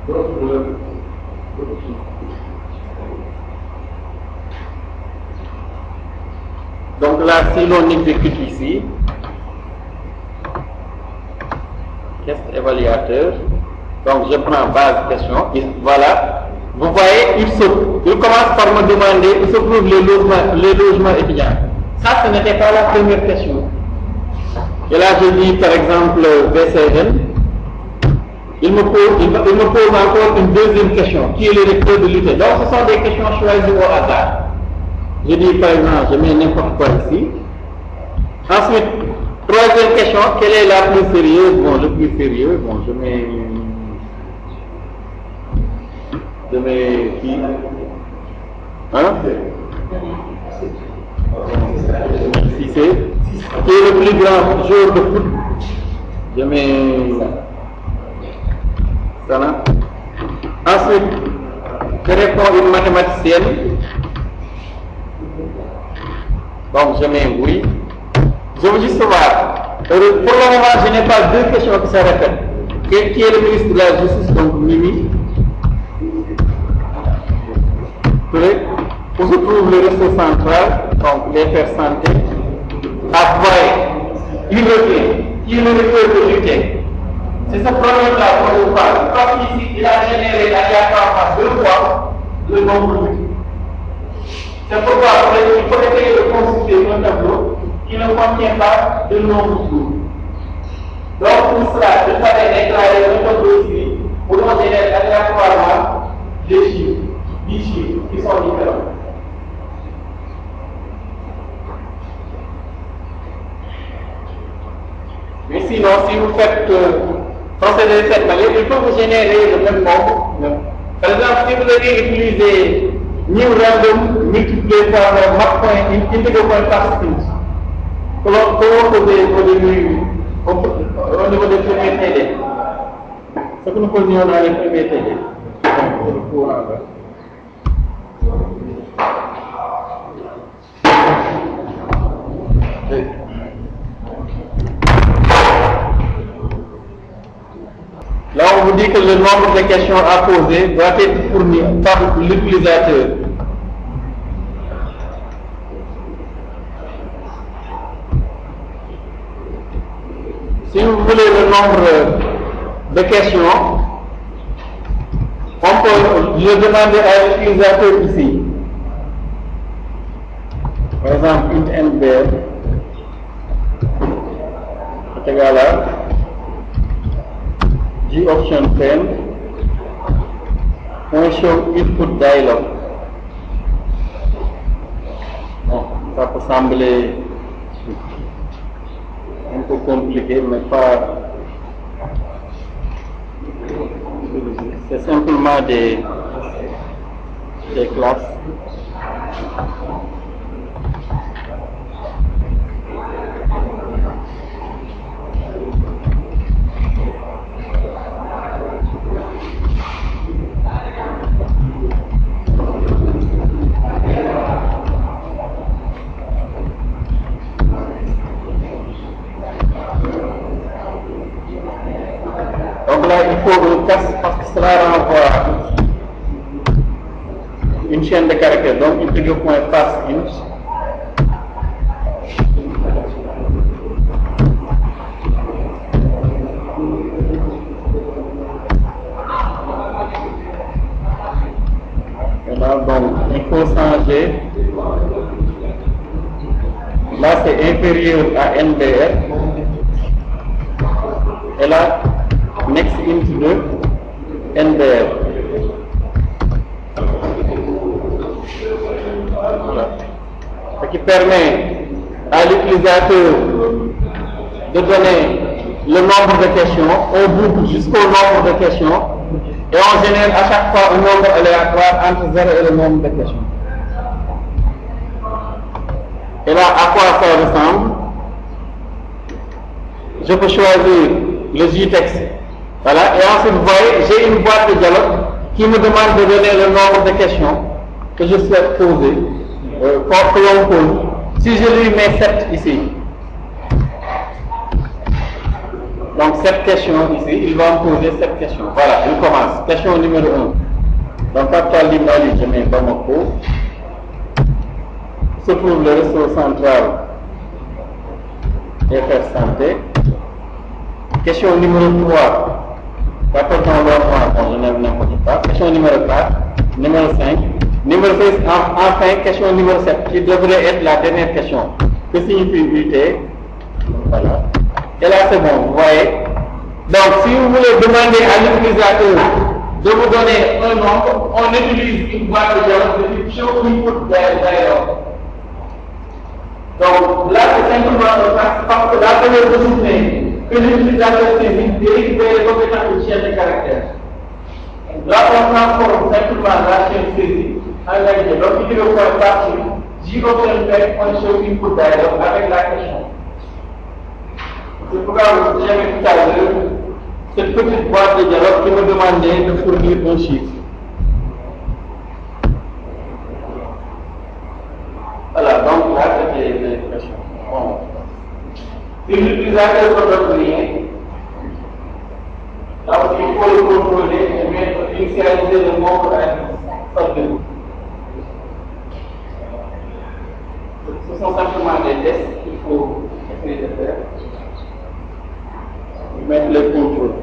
d'autres. Donc là, si l'on exécute ici, test évaluateur, donc je prends base question, et voilà, vous voyez, il commence par me demander où se trouvent les logements étudiants. Ça, ce n'était pas la première question. Et là, je dis par exemple VCN. Il me pose encore une deuxième question, qui est le recteur de l'UT. Donc, ce sont des questions choisies au hasard. Je dis par exemple, je mets n'importe quoi ici. Ensuite, troisième question, quelle est la plus sérieuse? Bon, le plus sérieux, bon, je mets qui? Hein? Si c'est qui est le plus grand joueur de foot? Je mets ça là. Ensuite, je réponds une mathématicienne. Donc je mets oui. Je veux juste savoir. Pour le moment, je n'ai pas 2 questions qui se répètent. Qui est le ministre de la Justice? Donc Mimi. Où se trouve le réseau central? Donc les faire santé. Après, il revient. Qui est le recteur de l'UT? C'est ce problème-là qu'on nous parle. Parce qu'ici, il a généré aléatoirement 2 fois le nombre de. C'est pourquoi il faut essayer de constituer un tableau qui ne contient pas de nombre de groupes. Donc pour cela, il fallait déclarer un tableau ici où l'on génère aléatoirement des chiffres, 10 chiffres qui sont différents. Mais sinon, si vous faites procéder de cette manière, il faut vous générer le même nombre. Par exemple, si vous avez utilisé new random multiplié par le max point integer point par int. Comment poser au niveau des premiers TD? Ce que nous faisions dans les premiers TD. Là, on vous dit que le nombre de questions à poser doit être fourni par l'utilisateur. Si vous voulez le nombre de questions, on peut le demander à l'utilisateur ici. Par exemple, int nbr est égal à G option 10 show input dialog. Bon, ça peut sembler un peu compliqué, mais pas. C'est simplement des classes. Donc là, il faut une casse parce que cela renvoie une chaîne de caractères. Donc, integer point pass int. Et là, donc, il faut changer. Là, c'est inférieur à NBR. Et là, next int de NBR. Voilà. Ce qui permet à l'utilisateur de donner le nombre de questions, on boucle jusqu'au nombre de questions et on génère à chaque fois un nombre aléatoire entre 0 et le nombre de questions. Et là, à quoi ça ressemble? Je peux choisir le JText. Voilà, et ensuite, vous voyez, j'ai une boîte de dialogue qui me demande de donner le nombre de questions que je souhaite poser, que l'on pose. Si je lui mets 7 ici, donc 7 questions ici, il va me poser 7 questions. Voilà, il commence. Question numéro 1. Donc, capital Limali, je mets Bamako. Se trouve le réseau central FR Santé. Question numéro 3. Rapportons l'ordre, je n'importe pas. Question numéro 4, numéro 5, numéro 6, enfin, question numéro 7, qui devrait être la dernière question. Que signifie UT? Voilà. Et là, c'est bon, vous voyez. Donc, si vous voulez demander à l'utilisateur de vous donner un nombre, on utilise une boîte de dialogue de type show input dialog. Donc, là, c'est simplement parce que la première ressource que l'utilisateur saisit de récupérer les compétences de chaîne de caractères. Là, on transforme simplement la chaîne saisie en lien. Donc, il faut faire partie J option show input dialog avec la question. C'est pourquoi vous avez tout à l'heure cette petite boîte de dialogue qui me demandait de fournir un chiffre. Voilà, donc là, c'était les questions. Bon. Si l'utilisateur ne donne rien, là aussi, il faut le contrôler et mettre, initialiser le nombre à 10. Ce sont simplement des tests qu'il faut essayer de faire. Mettre les contrôles.